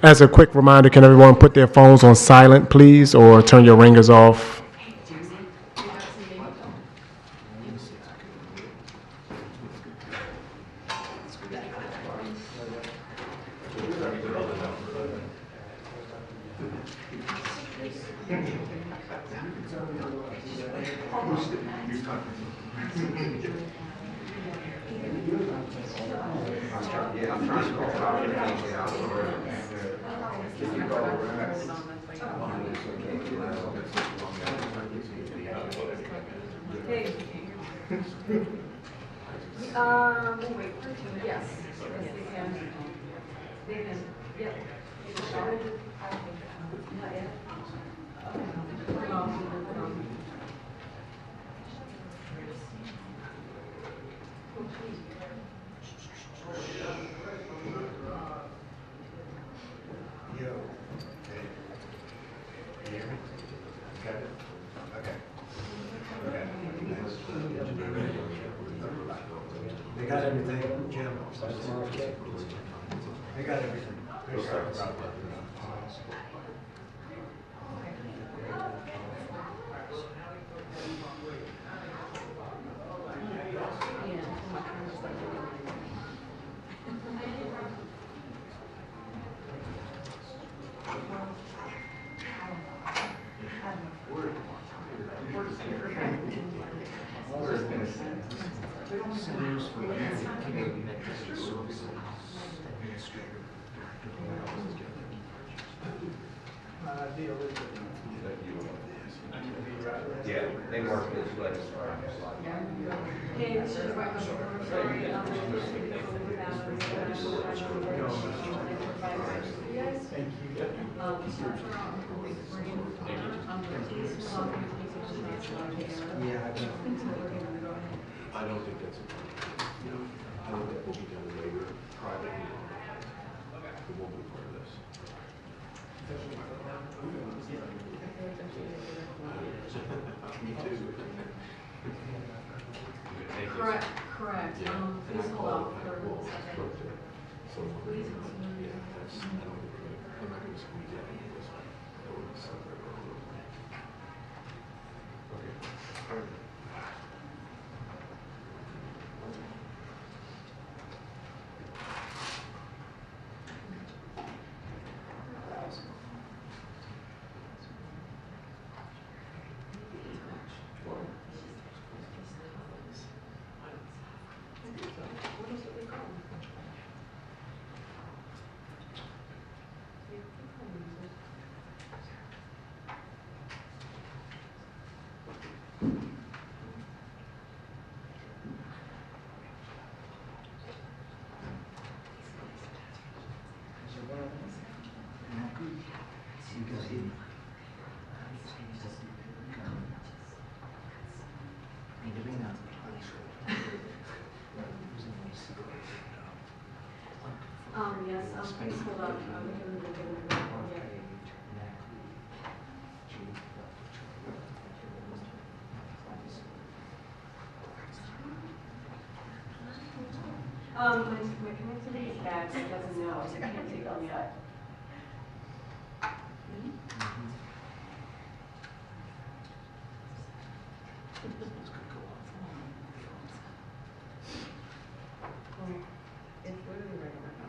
As a quick reminder, can everyone put their phones on silent, please, or turn your ringers off? They got everything, Jim. They got everything. Centers for Community Mental Services Administrator. Yeah, they work this way. I don't think that's a problem. No, I think that will be done later, privately. It won't be part of this. Me too. Correct, correct. Please hold on for a second. So, yeah, that's, I don't think I'm not gonna squeeze that into this one. That would be separate. Okay. Yes, please hold on. My connectivity is bad, so it doesn't know, so I can't take them yet. It's literally right over now.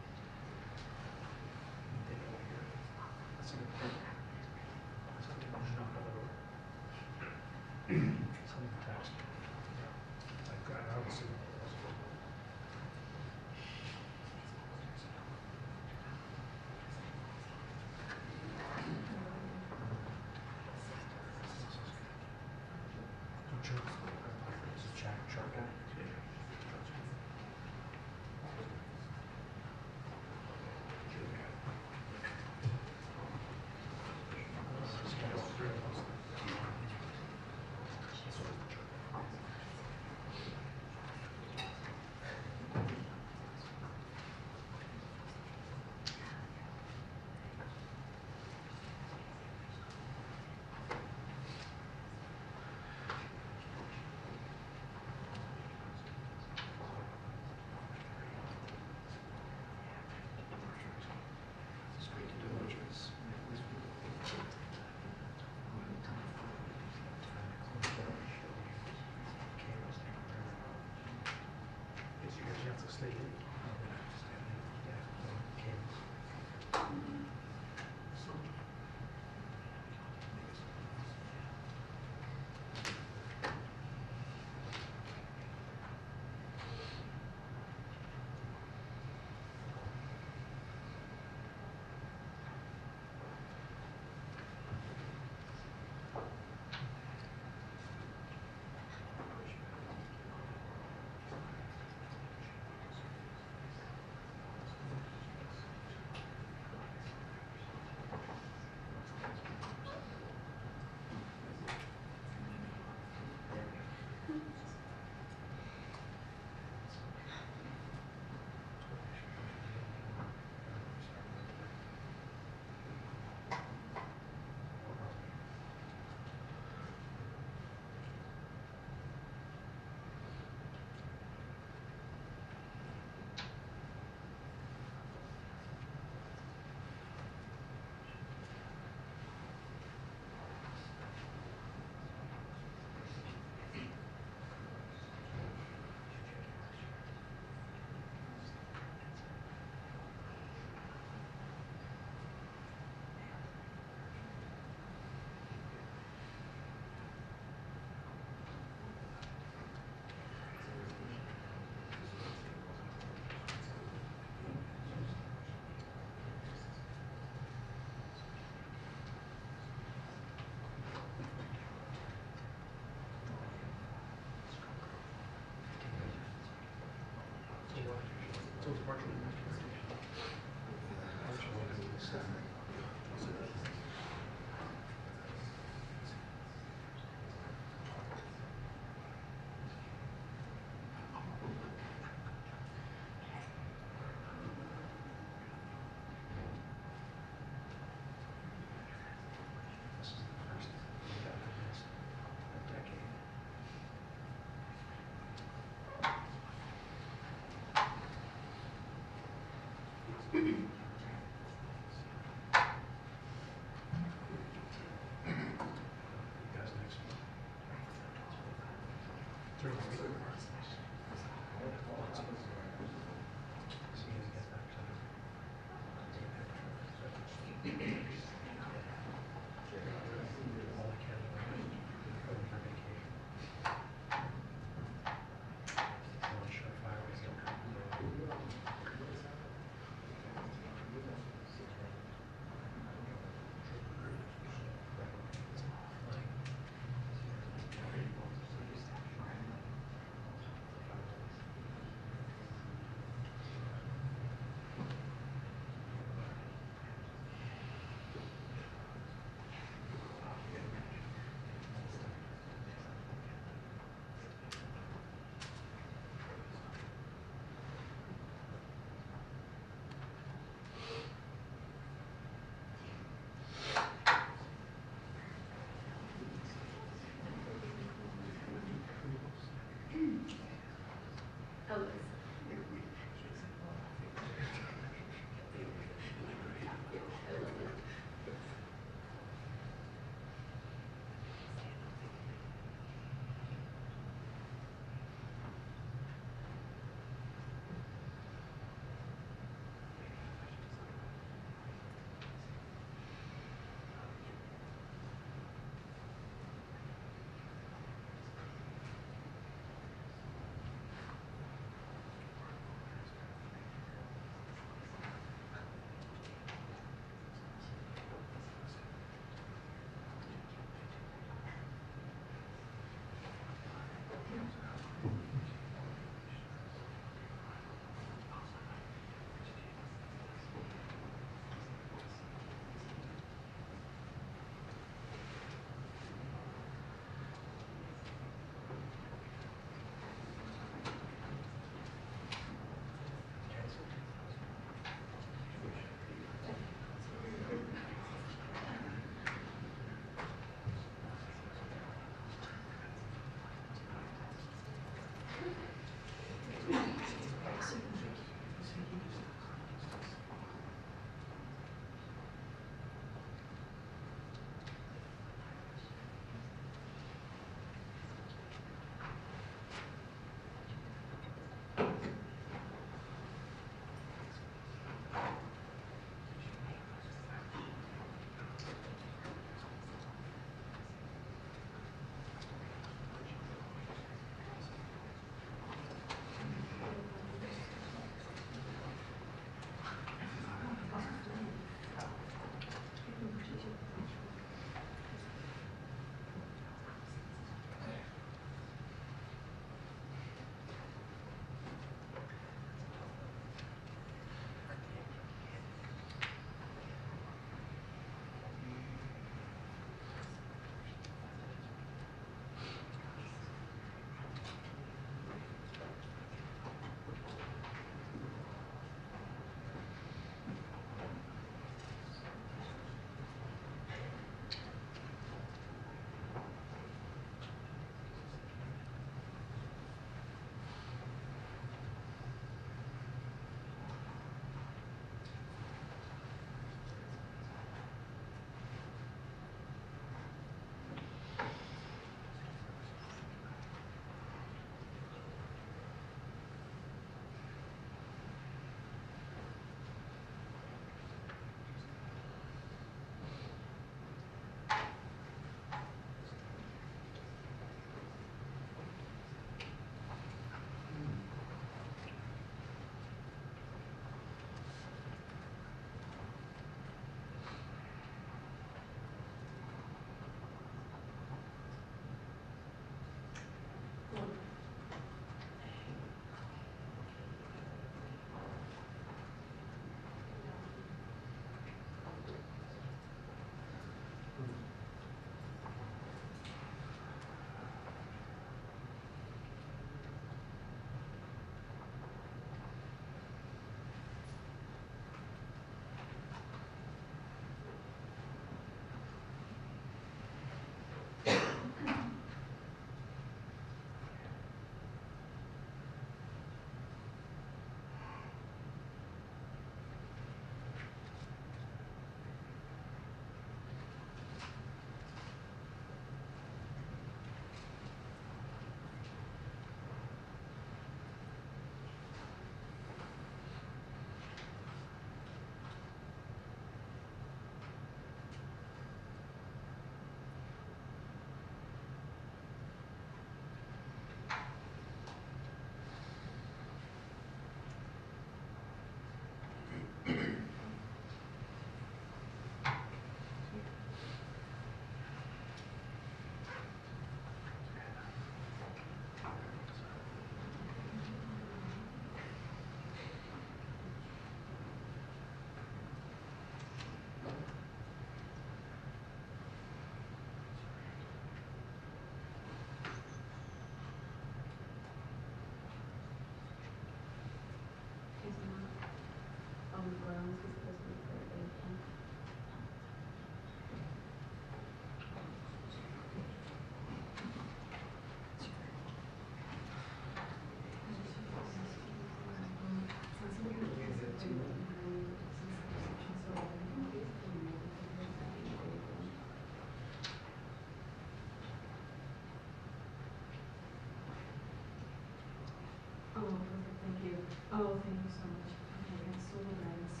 Oh, thank you so much. Okay, it's so nice.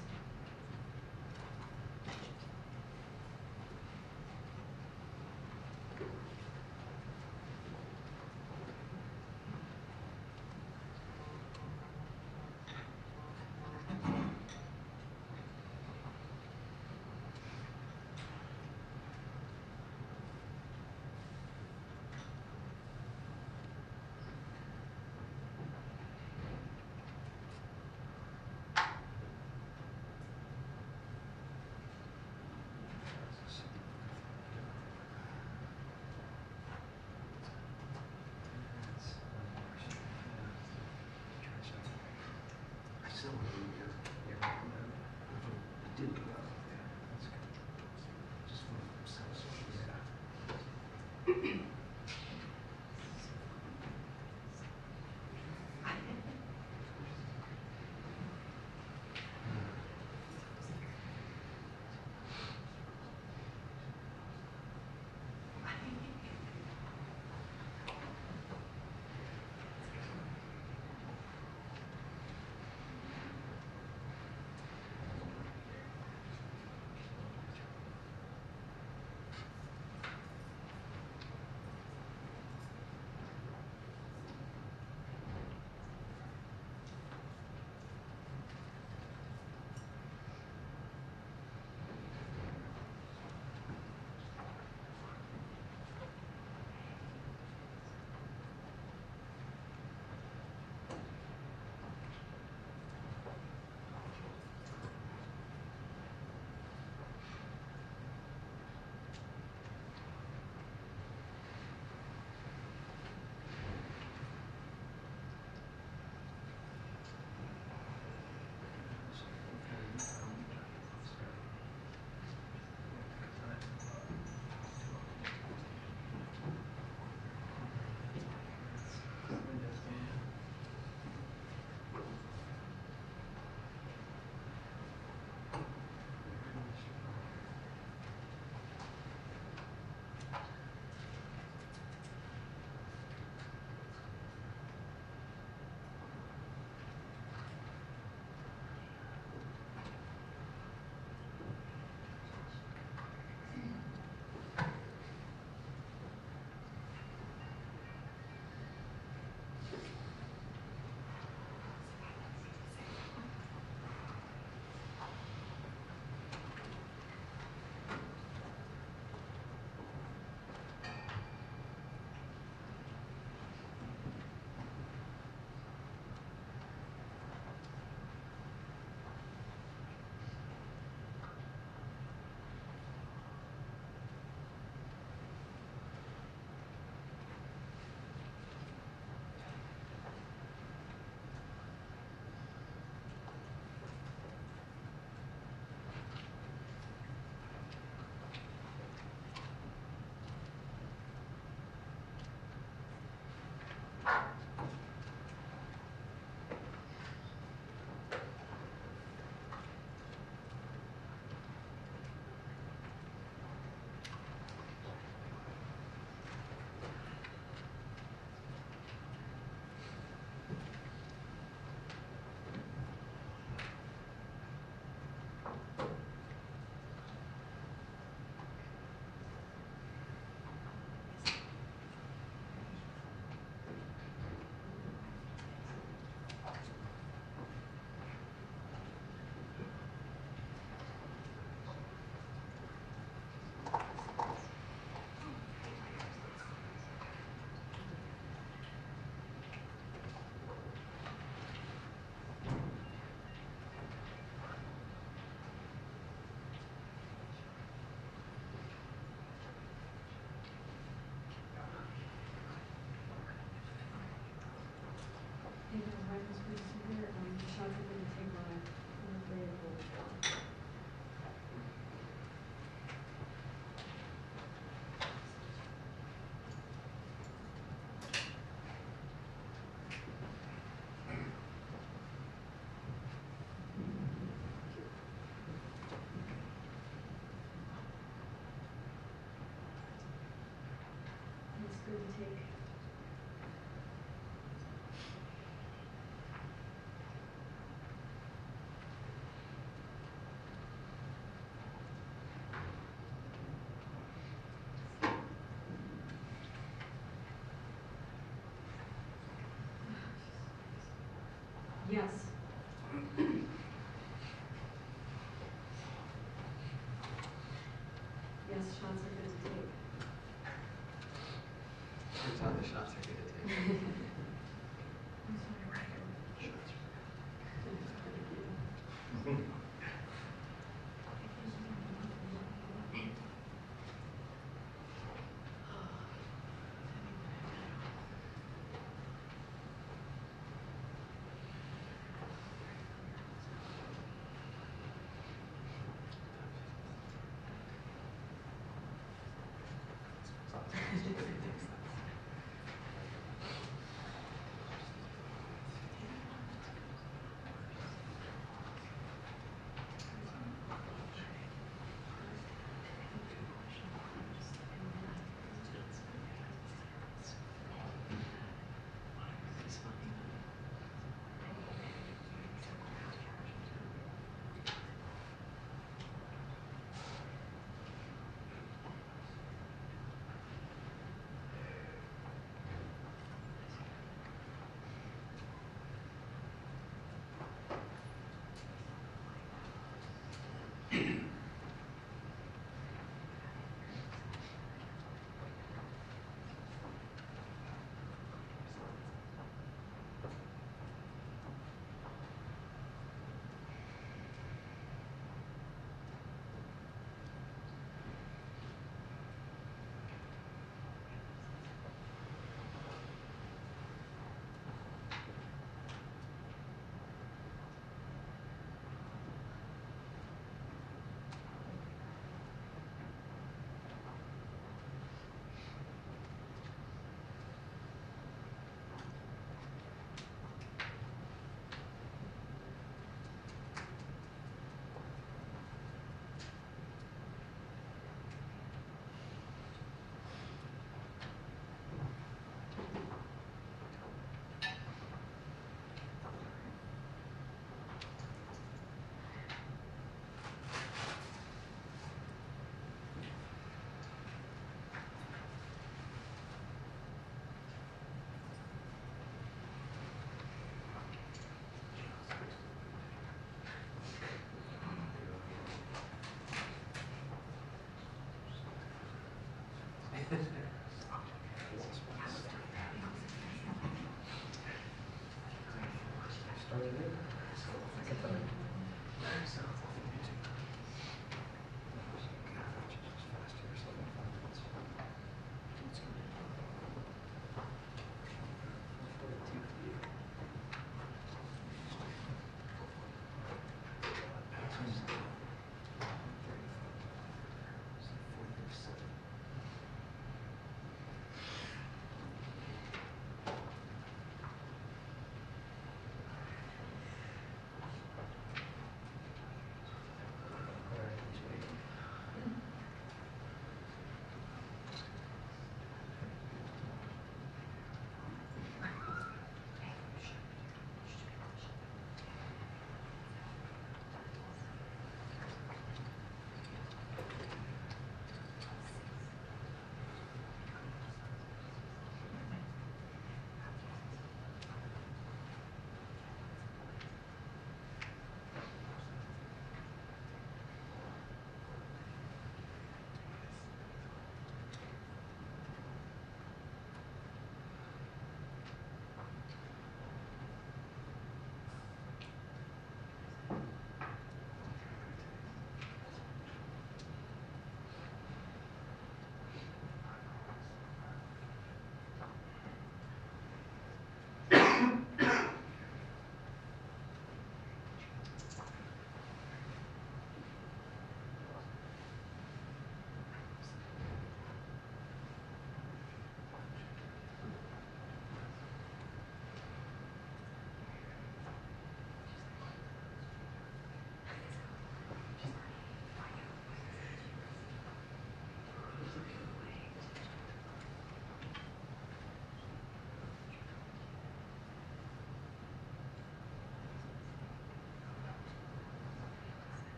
Good to take. Yes. Yes, shots are good to take. Turns out the shots are good to take.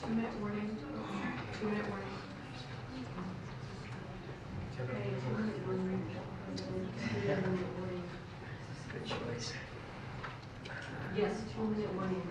2-minute warning. 2-minute warning. Okay, 2-minute warning. 2-minute warning. Good choice. Yes, 2-minute warning.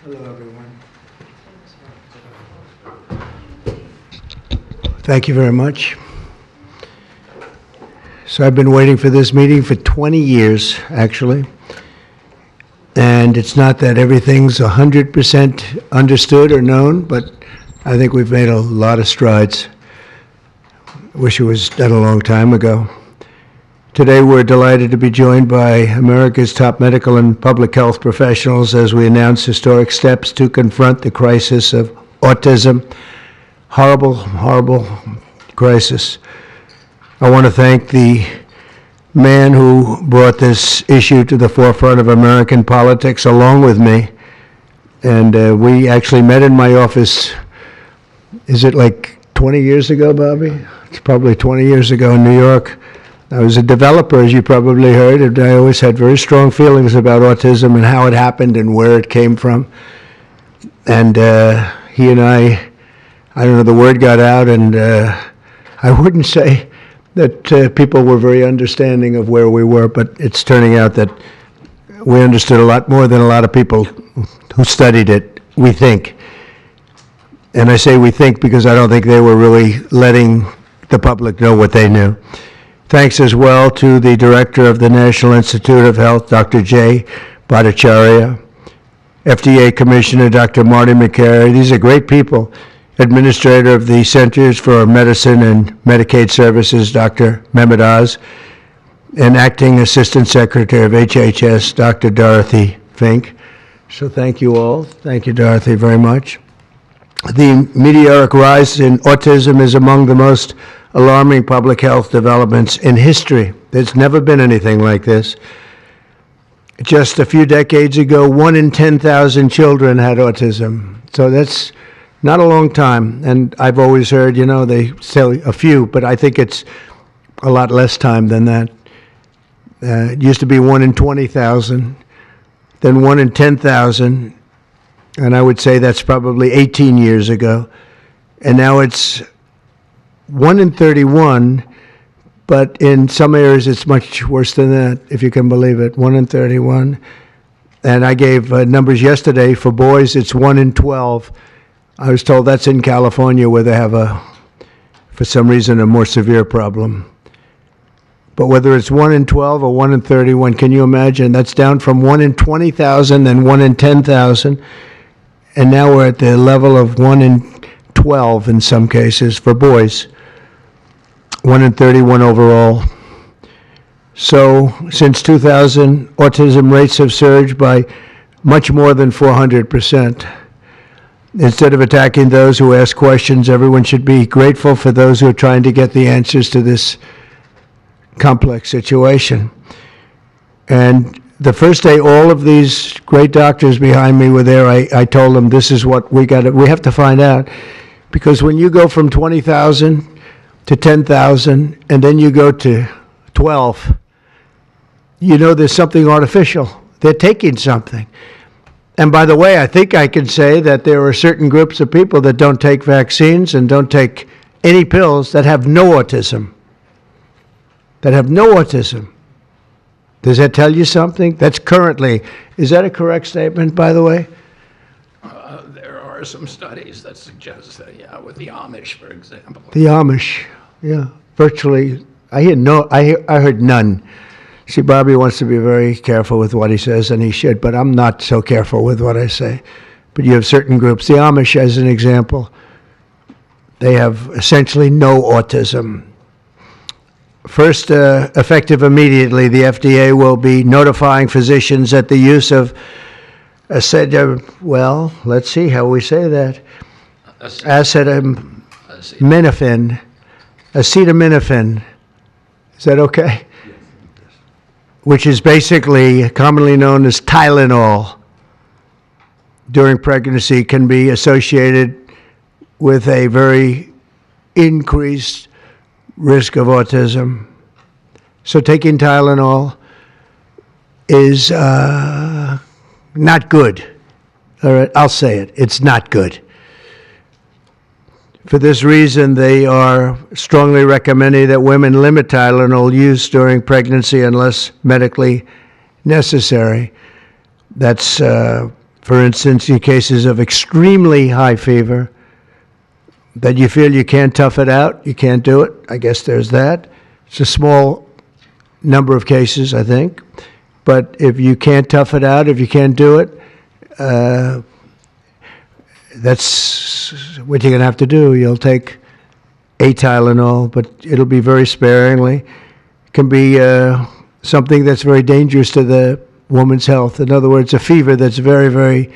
Hello, everyone. Thank you very much. So I've been waiting for this meeting for 20 years, actually. And it's not that everything's 100% understood or known, but I think we've made a lot of strides. Wish it was done a long time ago. Today, we're delighted to be joined by America's top medical and public health professionals as we announce historic steps to confront the crisis of autism. Horrible, horrible crisis. I want to thank the man who brought this issue to the forefront of American politics along with me. And we actually met in my office, is it like 20 years ago, Bobby? It's probably 20 years ago in New York. I was a developer, as you probably heard, and I always had very strong feelings about autism and how it happened and where it came from. And he and I don't know, the word got out, and I wouldn't say that people were very understanding of where we were, but it's turning out that we understood a lot more than a lot of people who studied it, we think. And I say we think because I don't think they were really letting the public know what they knew. Thanks as well to the director of the National Institute of Health, Dr. Jay Bhattacharya, FDA Commissioner Dr. Marty McCary. These are great people. Administrator of the Centers for Medicine and Medicaid Services, Dr. Mehmet Oz, and Acting Assistant Secretary of HHS, Dr. Dorothy Fink. So thank you all. Thank you, Dorothy, very much. The meteoric rise in autism is among the most alarming public health developments in history. There's never been anything like this. Just a few decades ago, 1 in 10,000 children had autism. So that's not a long time. And I've always heard, you know, they say a few, but I think it's a lot less time than that. It used to be 1 in 20,000, then 1 in 10,000, and I would say that's probably 18 years ago. And now it's 1 in 31, but in some areas it's much worse than that, if you can believe it, 1 in 31. And I gave numbers yesterday. For boys, it's 1 in 12. I was told that's in California where they have for some reason, a more severe problem. But whether it's 1 in 12 or 1 in 31, can you imagine? That's down from 1 in 20,000, then 1 in 10,000. And now we're at the level of 1 in 12 in some cases for boys. 1 in 31 overall. So since 2000, autism rates have surged by much more than 400%. Instead of attacking those who ask questions, everyone should be grateful for those who are trying to get the answers to this complex situation. And the first day all of these great doctors behind me were there, I told them this is what we have to find out. Because when you go from 20,000 to 10,000, and then you go to 12, you know there's something artificial. They're taking something. And by the way, I think I can say that there are certain groups of people that don't take vaccines and don't take any pills that have no autism. That have no autism. Does that tell you something? That's currently, is that a correct statement, by the way? There are some studies that suggest that, yeah, with the Amish, for example. The Amish, yeah, virtually. I heard none. See, Bobby wants to be very careful with what he says, and he should, but I'm not so careful with what I say. But you have certain groups. The Amish, as an example, they have essentially no autism. First, effective immediately, the FDA will be notifying physicians that the use of well, let's see how we say that. Acetaminophen. Acetaminophen. Is that okay? Which is basically commonly known as Tylenol, during pregnancy can be associated with a very increased risk of autism. So taking Tylenol is not good. All right, I'll say it. It's not good. For this reason, they are strongly recommending that women limit Tylenol use during pregnancy unless medically necessary. That's For instance, in cases of extremely high fever, that you feel you can't tough it out, you can't do it, I guess there's that. It's a small number of cases, I think. But if you can't tough it out, if you can't do it, that's what you're going to have to do. You'll take a Tylenol, but it'll be very sparingly. It can be something that's very dangerous to the woman's health. In other words, a fever that's very, very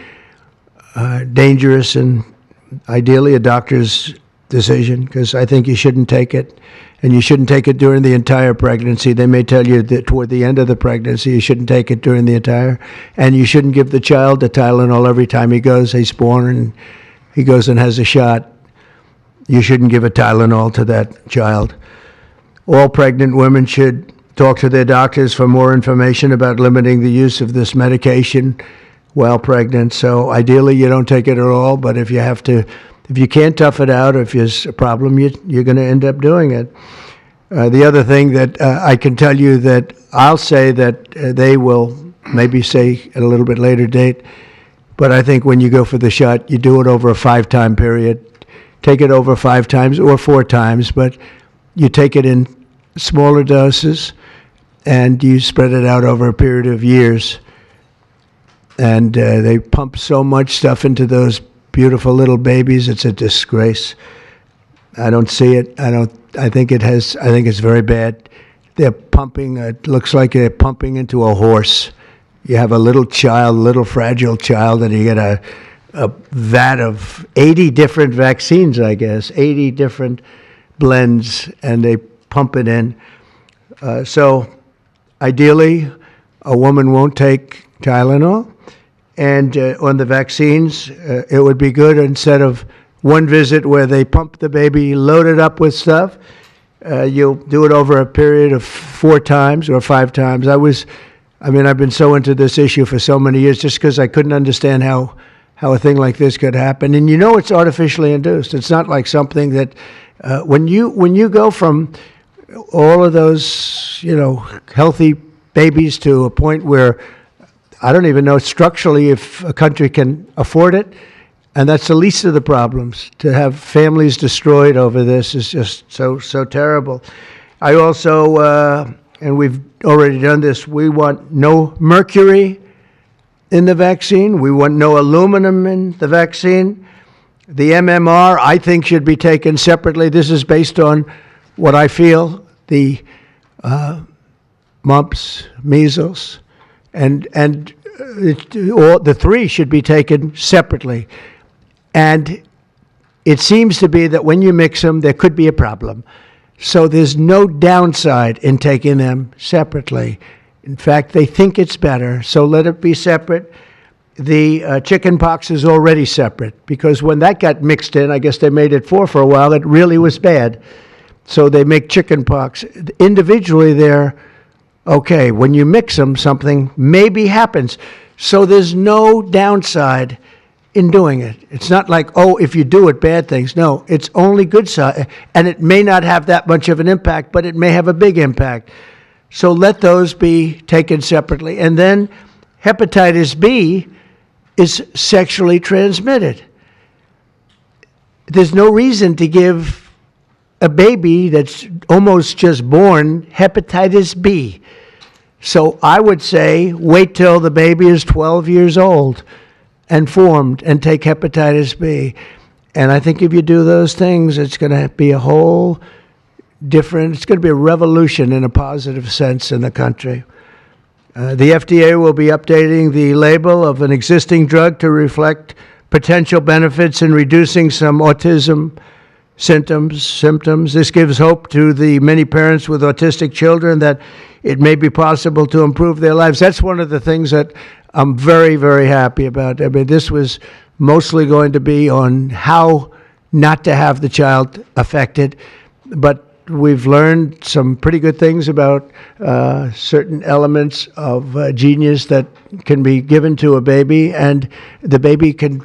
dangerous, and ideally a doctor's decision, because I think you shouldn't take it. And you shouldn't take it during the entire pregnancy. They may tell you that toward the end of the pregnancy, you shouldn't take it during the entire. And you shouldn't give the child a Tylenol every time he's born and he goes and has a shot. You shouldn't give a Tylenol to that child. All pregnant women should talk to their doctors for more information about limiting the use of this medication while pregnant. So ideally, you don't take it at all, but if you can't tough it out, or if there's a problem, you're going to end up doing it. The other thing that I can tell you that I'll say that they will maybe say at a little bit later date, but I think when you go for the shot, you do it over a 5-time period. Take it over 5 times or 4 times, but you take it in smaller doses and you spread it out over a period of years. And they pump so much stuff into those beautiful little babies, it's a disgrace. I don't see it. I think it's very bad. They're pumping, it looks like they're pumping into a horse. You have a little child, little fragile child, and you get a vat of 80 different vaccines, I guess, 80 different blends, and they pump it in. So ideally, a woman won't take Tylenol. And on the vaccines, it would be good, instead of one visit where they pump the baby, load it up with stuff, you'll do it over a period of 4 times or 5 times. I've been so into this issue for so many years just because I couldn't understand how a thing like this could happen. And it's artificially induced. It's not like something that, when you go from all of those, healthy babies to a point where I don't even know structurally if a country can afford it, and that's the least of the problems. To have families destroyed over this is just so terrible. I also, and we've already done this, we want no mercury in the vaccine. We want no aluminum in the vaccine. The MMR, I think, should be taken separately. This is based on what I feel, the mumps, measles, and all the 3 should be taken separately. And it seems to be that when you mix them, there could be a problem. So there's no downside in taking them separately. In fact, they think it's better, so let it be separate. The chicken pox is already separate, because when that got mixed in, I guess they made it 4 for a while, it really was bad. So they make chicken pox. Individually, they're okay. When you mix them, something maybe happens. So there's no downside in doing it. It's not like, if you do it, bad things. No, it's only good side. And it may not have that much of an impact, but it may have a big impact. So let those be taken separately. And then hepatitis B is sexually transmitted. There's no reason to give a baby that's almost just born hepatitis B. So I would say wait till the baby is 12 years old and formed and take hepatitis B. And I think if you do those things, it's going to be a whole different, it's going to be a revolution in a positive sense in the country. The FDA will be updating the label of an existing drug to reflect potential benefits in reducing some autism symptoms. This gives hope to the many parents with autistic children that it may be possible to improve their lives. That's one of the things that I'm very, very happy about. I mean, this was mostly going to be on how not to have the child affected, but we've learned some pretty good things about certain elements of genius that can be given to a baby, and the baby can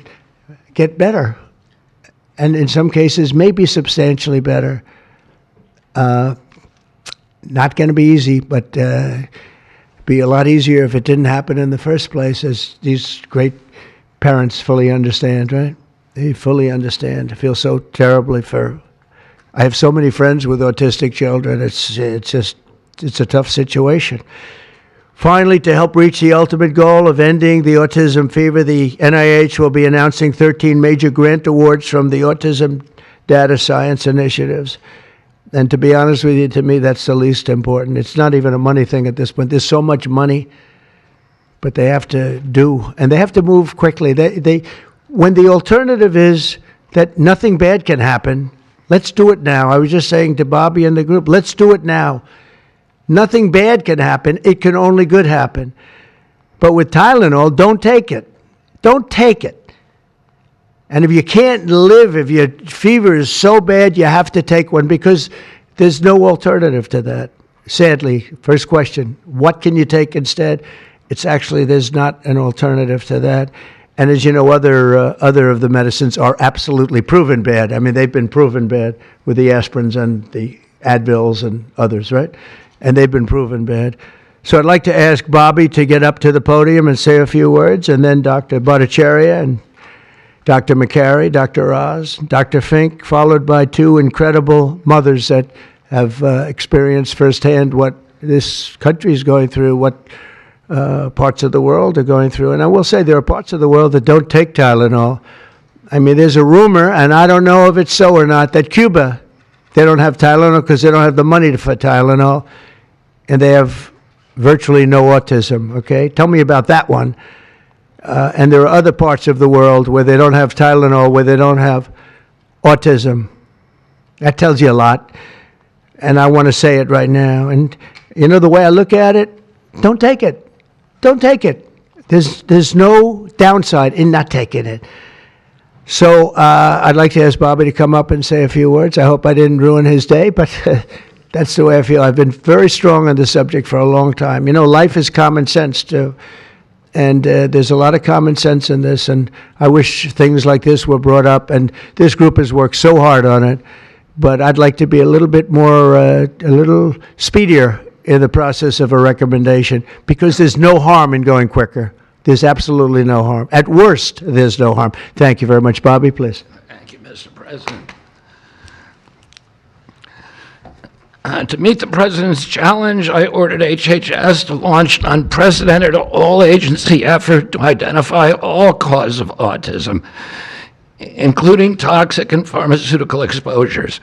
get better. And in some cases, maybe substantially better. Not going to be easy, but be a lot easier if it didn't happen in the first place, as these great parents fully understand, right? They fully understand. I feel so terribly for. I have so many friends with autistic children. It's a tough situation. Finally, to help reach the ultimate goal of ending the autism fever, the NIH will be announcing 13 major grant awards from the Autism Data Science Initiatives. And to be honest with you, to me, that's the least important. It's not even a money thing at this point. There's so much money, but they have to do, and they have to move quickly. When the alternative is that nothing bad can happen, let's do it now. I was just saying to Bobby and the group, let's do it now. Nothing bad can happen. It can only good happen. But with Tylenol, don't take it. Don't take it. And if you can't live, if your fever is so bad, you have to take one because there's no alternative to that. Sadly, first question, what can you take instead? It's actually, there's not an alternative to that. And as you know, other of the medicines are absolutely proven bad. I mean, they've been proven bad with the aspirins and the Advils and others, right? And they've been proven bad. So I'd like to ask Bobby to get up to the podium and say a few words, and then Dr. Bhattacharya and Dr. McCary, Dr. Oz, Dr. Fink, followed by two incredible mothers that have experienced firsthand what this country is going through, what parts of the world are going through. And I will say there are parts of the world that don't take Tylenol. I mean, there's a rumor, and I don't know if it's so or not, that Cuba, they don't have Tylenol because they don't have the money for Tylenol, and they have virtually no autism, okay? Tell me about that one. And there are other parts of the world where they don't have Tylenol, where they don't have autism. That tells you a lot. And I want to say it right now. And, you know, the way I look at it, don't take it. Don't take it. There's no downside in not taking it. So I'd like to ask Bobby to come up and say a few words. I hope I didn't ruin his day, but that's the way I feel. I've been very strong on the subject for a long time. You know, life is common sense, too. And there's a lot of common sense in this, and I wish things like this were brought up, and this group has worked so hard on it, but I'd like to be a little bit more, a little speedier in the process of a recommendation, because there's no harm in going quicker. There's absolutely no harm. At worst, there's no harm. Thank you very much. Bobby, please. Thank you, Mr. President. To meet the President's challenge, I ordered HHS to launch an unprecedented all-agency effort to identify all causes of autism, including toxic and pharmaceutical exposures.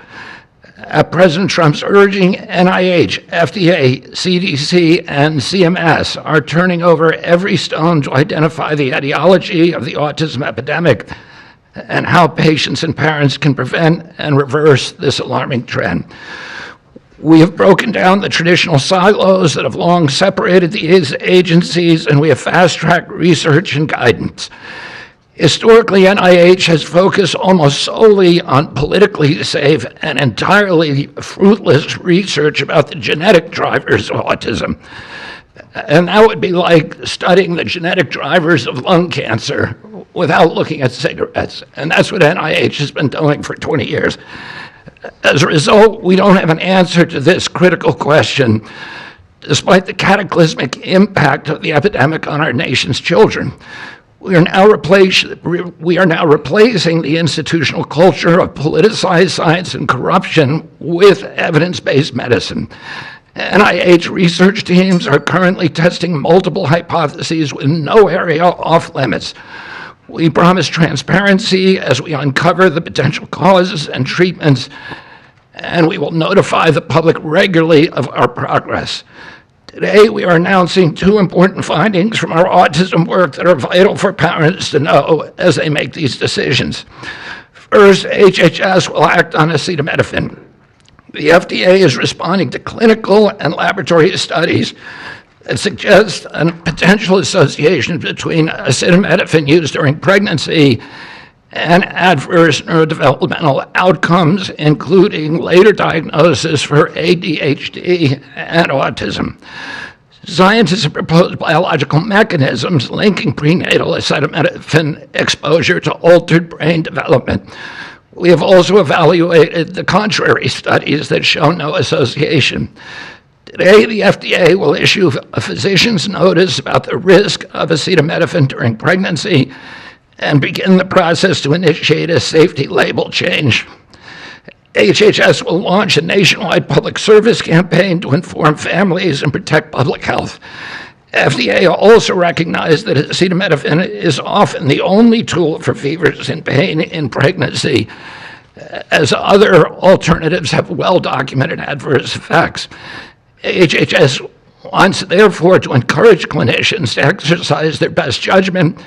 At President Trump's urging, NIH, FDA, CDC, and CMS are turning over every stone to identify the etiology of the autism epidemic and how patients and parents can prevent and reverse this alarming trend. We have broken down the traditional silos that have long separated these agencies, and we have fast-tracked research and guidance. Historically, NIH has focused almost solely on politically safe and entirely fruitless research about the genetic drivers of autism. And that would be like studying the genetic drivers of lung cancer without looking at cigarettes. And that's what NIH has been doing for 20 years. As a result, we don't have an answer to this critical question, despite the cataclysmic impact of the epidemic on our nation's children. We are now replacing the institutional culture of politicized science and corruption with evidence-based medicine. NIH research teams are currently testing multiple hypotheses with no area off limits. We promise transparency as we uncover the potential causes and treatments, and we will notify the public regularly of our progress. Today, we are announcing two important findings from our autism work that are vital for parents to know as they make these decisions. First, HHS will act on acetaminophen. The FDA is responding to clinical and laboratory studies that suggest a potential association between acetaminophen use during pregnancy and adverse neurodevelopmental outcomes, including later diagnosis for ADHD and autism. Scientists have proposed biological mechanisms linking prenatal acetaminophen exposure to altered brain development. We have also evaluated the contrary studies that show no association. Today, the FDA will issue a physician's notice about the risk of acetaminophen during pregnancy and begin the process to initiate a safety label change. HHS will launch a nationwide public service campaign to inform families and protect public health. FDA also recognized that acetaminophen is often the only tool for fevers and pain in pregnancy, as other alternatives have well-documented adverse effects. HHS wants, therefore, to encourage clinicians to exercise their best judgment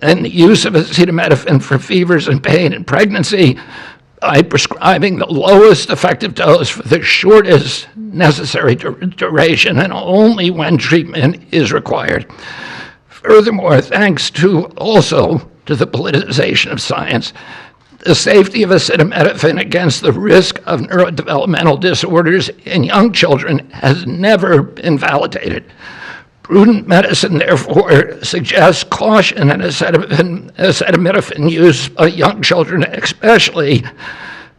in the use of acetaminophen for fevers and pain in pregnancy by prescribing the lowest effective dose for the shortest necessary duration and only when treatment is required. Furthermore, thanks to the politicization of science, the safety of acetaminophen against the risk of neurodevelopmental disorders in young children has never been validated. Prudent medicine, therefore, suggests caution in acetaminophen use by young children, especially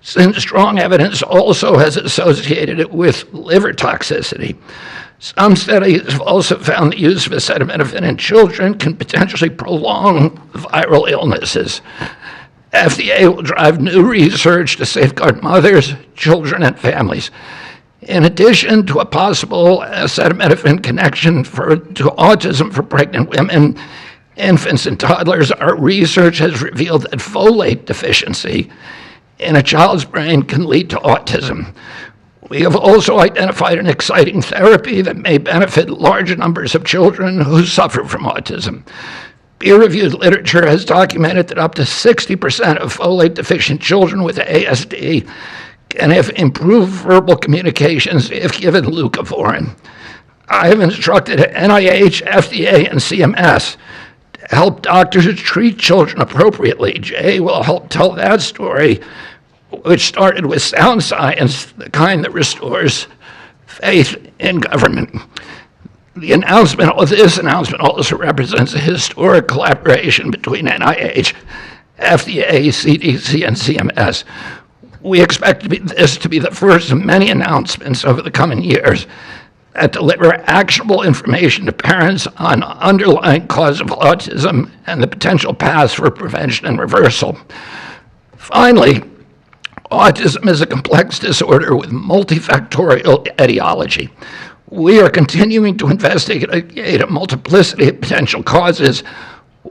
since strong evidence also has associated it with liver toxicity. Some studies have also found the use of acetaminophen in children can potentially prolong viral illnesses. FDA will drive new research to safeguard mothers, children, and families. In addition to a possible acetaminophen connection to autism for pregnant women, infants, and toddlers, our research has revealed that folate deficiency in a child's brain can lead to autism. We have also identified an exciting therapy that may benefit large numbers of children who suffer from autism. Peer-reviewed literature has documented that up to 60% of folate-deficient children with ASD can have improved verbal communications if given leucovorin. I have instructed NIH, FDA, and CMS to help doctors treat children appropriately. Jay will help tell that story, which started with sound science, the kind that restores faith in government. This announcement also represents a historic collaboration between NIH, FDA, CDC, and CMS. We expect this to be the first of many announcements over the coming years that deliver actionable information to parents on underlying cause of autism and the potential paths for prevention and reversal. Finally, autism is a complex disorder with multifactorial etiology. We are continuing to investigate a multiplicity of potential causes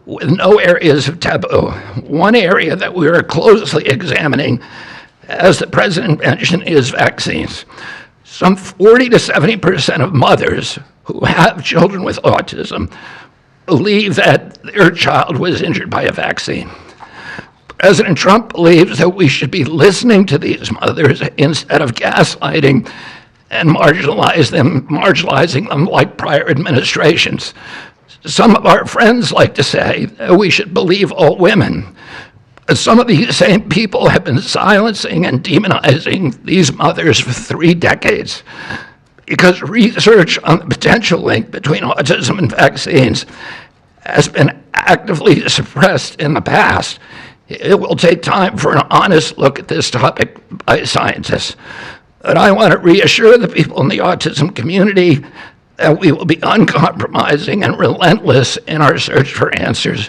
with no areas of taboo. One area that we are closely examining, as the President mentioned, is vaccines. Some 40 to 70% of mothers who have children with autism believe that their child was injured by a vaccine. President Trump believes that we should be listening to these mothers instead of gaslighting and marginalizing them like prior administrations. Some of our friends like to say that we should believe all women. Some of these same people have been silencing and demonizing these mothers for 3 decades because research on the potential link between autism and vaccines has been actively suppressed in the past. It will take time for an honest look at this topic by scientists. But I want to reassure the people in the autism community that we will be uncompromising and relentless in our search for answers.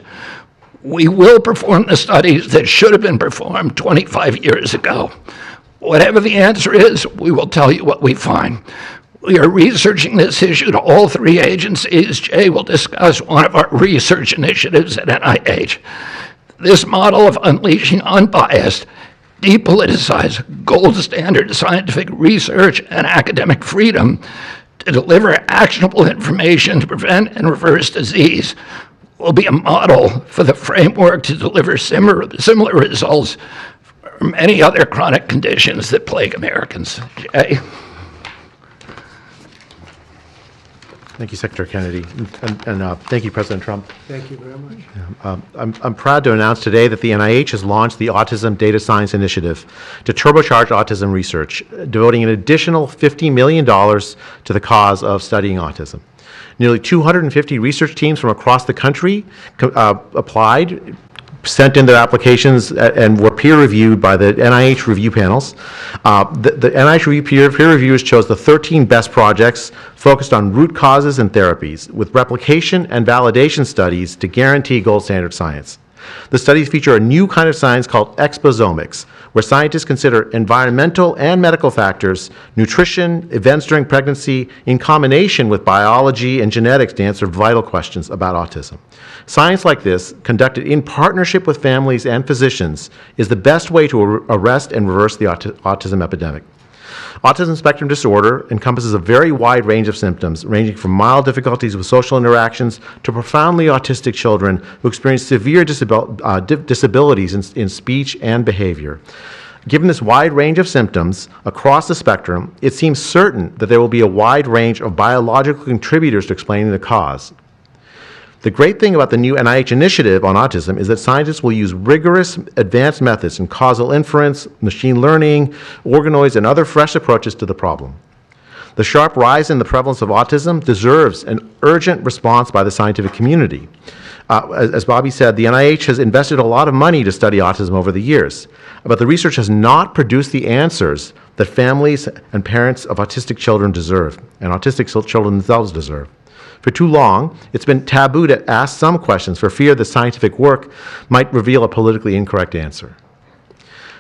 We will perform the studies that should have been performed 25 years ago. Whatever the answer is, we will tell you what we find. We are researching this issue to all 3 agencies. Jay will discuss one of our research initiatives at NIH. This model of unleashing unbiased, depoliticized, gold standard scientific research and academic freedom to deliver actionable information to prevent and reverse disease will be a model for the framework to deliver similar results for many other chronic conditions that plague Americans. Jay? Thank you, Secretary Kennedy, and thank you, President Trump. Thank you very much. I'm proud to announce today that the NIH has launched the Autism Data Science Initiative to turbocharge autism research, devoting an additional $50 million to the cause of studying autism. Nearly 250 research teams from across the country applied, sent in their applications, and were peer-reviewed by the NIH review panels. The NIH peer reviewers chose the 13 best projects focused on root causes and therapies, with replication and validation studies to guarantee gold standard science. The studies feature a new kind of science called exposomics, where scientists consider environmental and medical factors, nutrition, events during pregnancy, in combination with biology and genetics to answer vital questions about autism. Science like this, conducted in partnership with families and physicians, is the best way to arrest and reverse the autism epidemic. Autism spectrum disorder encompasses a very wide range of symptoms, ranging from mild difficulties with social interactions to profoundly autistic children who experience severe disabilities in speech and behavior. Given this wide range of symptoms across the spectrum, it seems certain that there will be a wide range of biological contributors to explaining the cause. The great thing about the new NIH initiative on autism is that scientists will use rigorous advanced methods in causal inference, machine learning, organoids, and other fresh approaches to the problem. The sharp rise in the prevalence of autism deserves an urgent response by the scientific community. As Bobby said, the NIH has invested a lot of money to study autism over the years, but the research has not produced the answers that families and parents of autistic children deserve, and autistic children themselves deserve. For too long, it's been taboo to ask some questions for fear the scientific work might reveal a politically incorrect answer.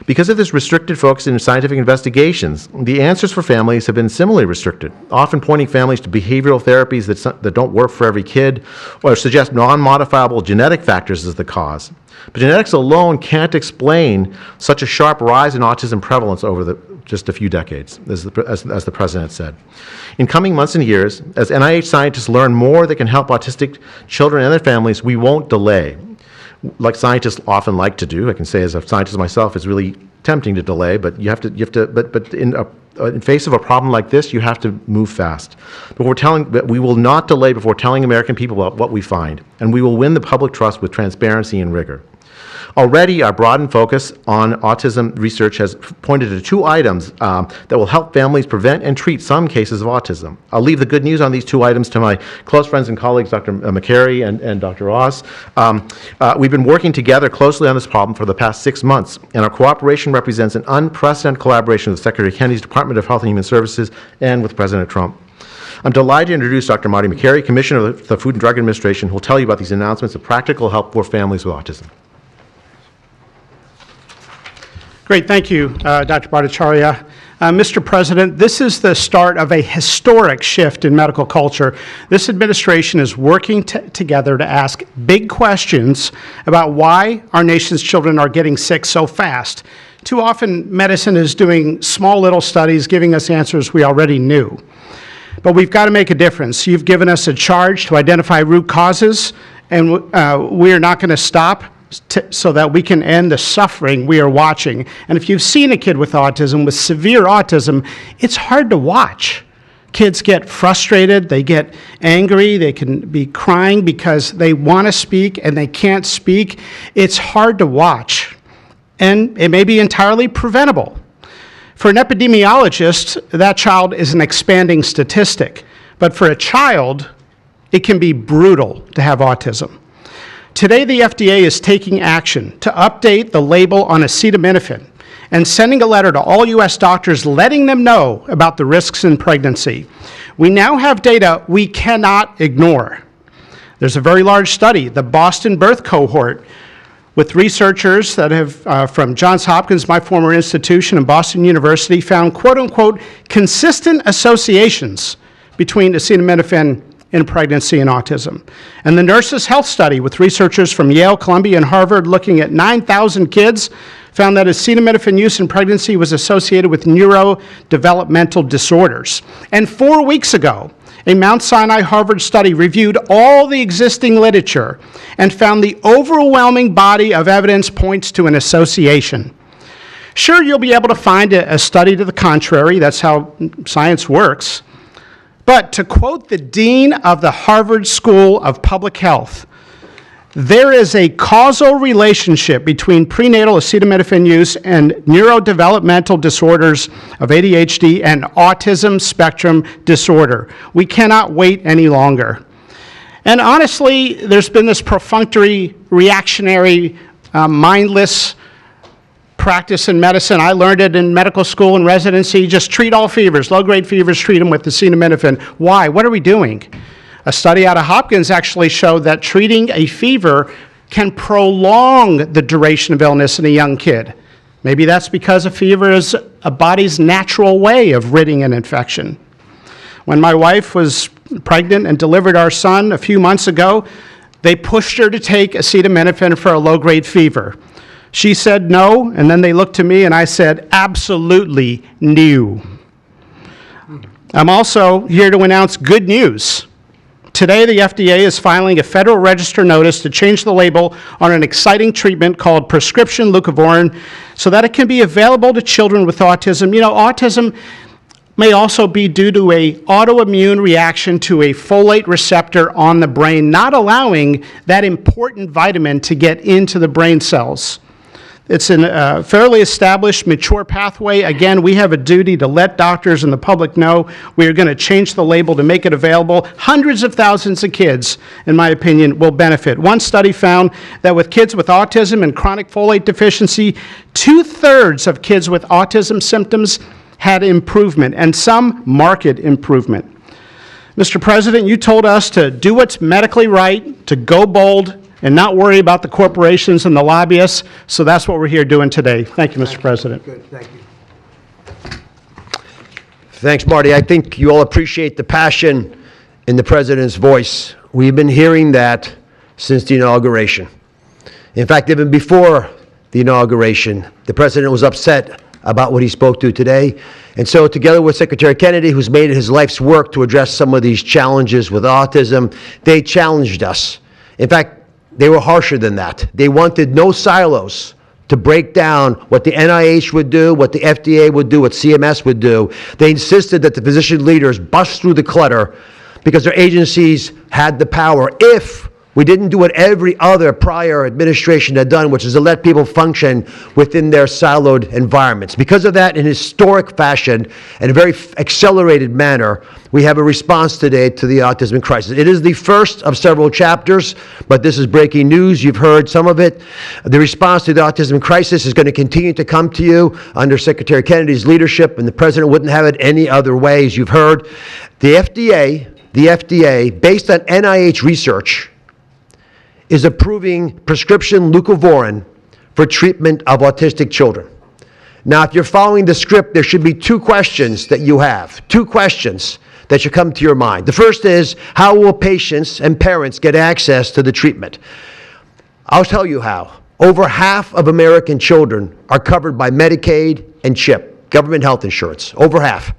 Because of this restricted focus in scientific investigations, the answers for families have been similarly restricted, often pointing families to behavioral therapies that don't work for every kid or suggest non-modifiable genetic factors as the cause. But genetics alone can't explain such a sharp rise in autism prevalence over just a few decades, as the president said. In coming months and years, as NIH scientists learn more that can help autistic children and their families, we won't delay. Like scientists often like to do, I can say as a scientist myself, it's really tempting to delay, but but in face of a problem like this, you have to move fast. But we will not delay before telling American people about what we find, and we will win the public trust with transparency and rigor. Already, our broadened focus on autism research has pointed to 2 items that will help families prevent and treat some cases of autism. I'll leave the good news on these 2 items to my close friends and colleagues, Dr. McCary and Dr. Oz. We've been working together closely on this problem for the past 6 months, and our cooperation represents an unprecedented collaboration with Secretary Kennedy's Department of Health and Human Services and with President Trump. I'm delighted to introduce Dr. Marty McCary, Commissioner of the Food and Drug Administration, who will tell you about these announcements of practical help for families with autism. Great, thank you, Dr. Bhattacharya. Mr. President, this is the start of a historic shift in medical culture. This administration is working together to ask big questions about why our nation's children are getting sick so fast. Too often, medicine is doing small little studies, giving us answers we already knew. But we've got to make a difference. You've given us a charge to identify root causes, and we are not going to stop so that we can end the suffering we are watching. And if you've seen a kid with autism, with severe autism, it's hard to watch. Kids get frustrated, they get angry, they can be crying because they want to speak and they can't speak. It's hard to watch, and it may be entirely preventable. For an epidemiologist, that child is an expanding statistic, but for a child, it can be brutal to have autism. Today, the FDA is taking action to update the label on acetaminophen and sending a letter to all U.S. doctors letting them know about the risks in pregnancy. We now have data we cannot ignore. There's a very large study, the Boston Birth Cohort, with researchers that have, from Johns Hopkins, my former institution, and Boston University, found quote-unquote consistent associations between acetaminophen in pregnancy and autism. And the Nurses' Health Study with researchers from Yale, Columbia, and Harvard looking at 9,000 kids found that acetaminophen use in pregnancy was associated with neurodevelopmental disorders. And 4 weeks ago, a Mount Sinai Harvard study reviewed all the existing literature and found the overwhelming body of evidence points to an association. Sure, you'll be able to find a study to the contrary. That's how science works. But to quote the dean of the Harvard School of Public Health, there is a causal relationship between prenatal acetaminophen use and neurodevelopmental disorders of ADHD and autism spectrum disorder. We cannot wait any longer. And honestly, there's been this perfunctory, reactionary, mindless practice in medicine. I learned it in medical school and residency. Just treat all fevers, low-grade fevers, treat them with acetaminophen. Why? What are we doing? A study out of Hopkins actually showed that treating a fever can prolong the duration of illness in a young kid. Maybe that's because a fever is a body's natural way of ridding an infection. When my wife was pregnant and delivered our son a few months ago, they pushed her to take acetaminophen for a low-grade fever. She said no, and then they looked to me and I said, absolutely no. I'm also here to announce good news. Today, the FDA is filing a Federal Register notice to change the label on an exciting treatment called prescription leucovorin so that it can be available to children with autism. You know, autism may also be due to an autoimmune reaction to a folate receptor on the brain, not allowing that important vitamin to get into the brain cells. It's a fairly established, mature pathway. Again, we have a duty to let doctors and the public know we are going to change the label to make it available. Hundreds of thousands of kids, in my opinion, will benefit. One study found that with kids with autism and chronic folate deficiency, 2/3 of kids with autism symptoms had improvement, and some marked improvement. Mr. President, you told us to do what's medically right, to go bold, and not worry about the corporations and the lobbyists, so that's what we're here doing today. Thank you, Mr. President. Good, thank you. Thanks, Marty. I think you all appreciate the passion in the President's voice. We've been hearing that since the inauguration. In fact, even before the inauguration, the President was upset about what he spoke to today. And so together with Secretary Kennedy, who's made it his life's work to address some of these challenges with autism, they challenged us. In fact, they were harsher than that. They wanted no silos to break down what the NIH would do, what the FDA would do, what CMS would do. They insisted that the physician leaders bust through the clutter because their agencies had the power if we didn't do what every other prior administration had done, which is to let people function within their siloed environments. Because of that, in historic fashion and a very accelerated manner, we have a response today to the autism crisis. It is the first of several chapters, but this is breaking news. You've heard some of it. The response to the autism crisis is going to continue to come to you under Secretary Kennedy's leadership, and the President wouldn't have it any other way, as you've heard. The FDA, based on NIH research, is approving prescription leucovorin for treatment of autistic children. Now, if you're following the script, there should be two questions that you have, two questions that should come to your mind. The first is, how will patients and parents get access to the treatment? I'll tell you how. Over half of American children are covered by Medicaid and CHIP, government health insurance, over half.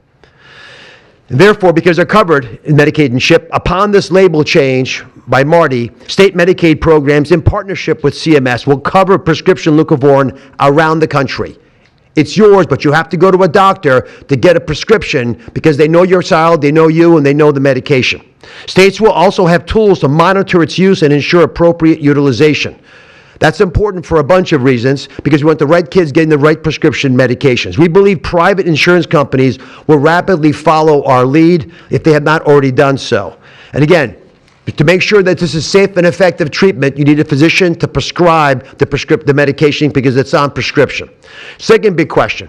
And therefore, because they're covered in Medicaid and CHIP, upon this label change by Marty, state Medicaid programs in partnership with CMS will cover prescription leucovorin around the country. It's yours, but you have to go to a doctor to get a prescription because they know your child, they know you, and they know the medication. States will also have tools to monitor its use and ensure appropriate utilization. That's important for a bunch of reasons, because we want the right kids getting the right prescription medications. We believe private insurance companies will rapidly follow our lead if they have not already done so. And again, to make sure that this is safe and effective treatment, you need a physician to prescribe the medication because it's on prescription. Second big question.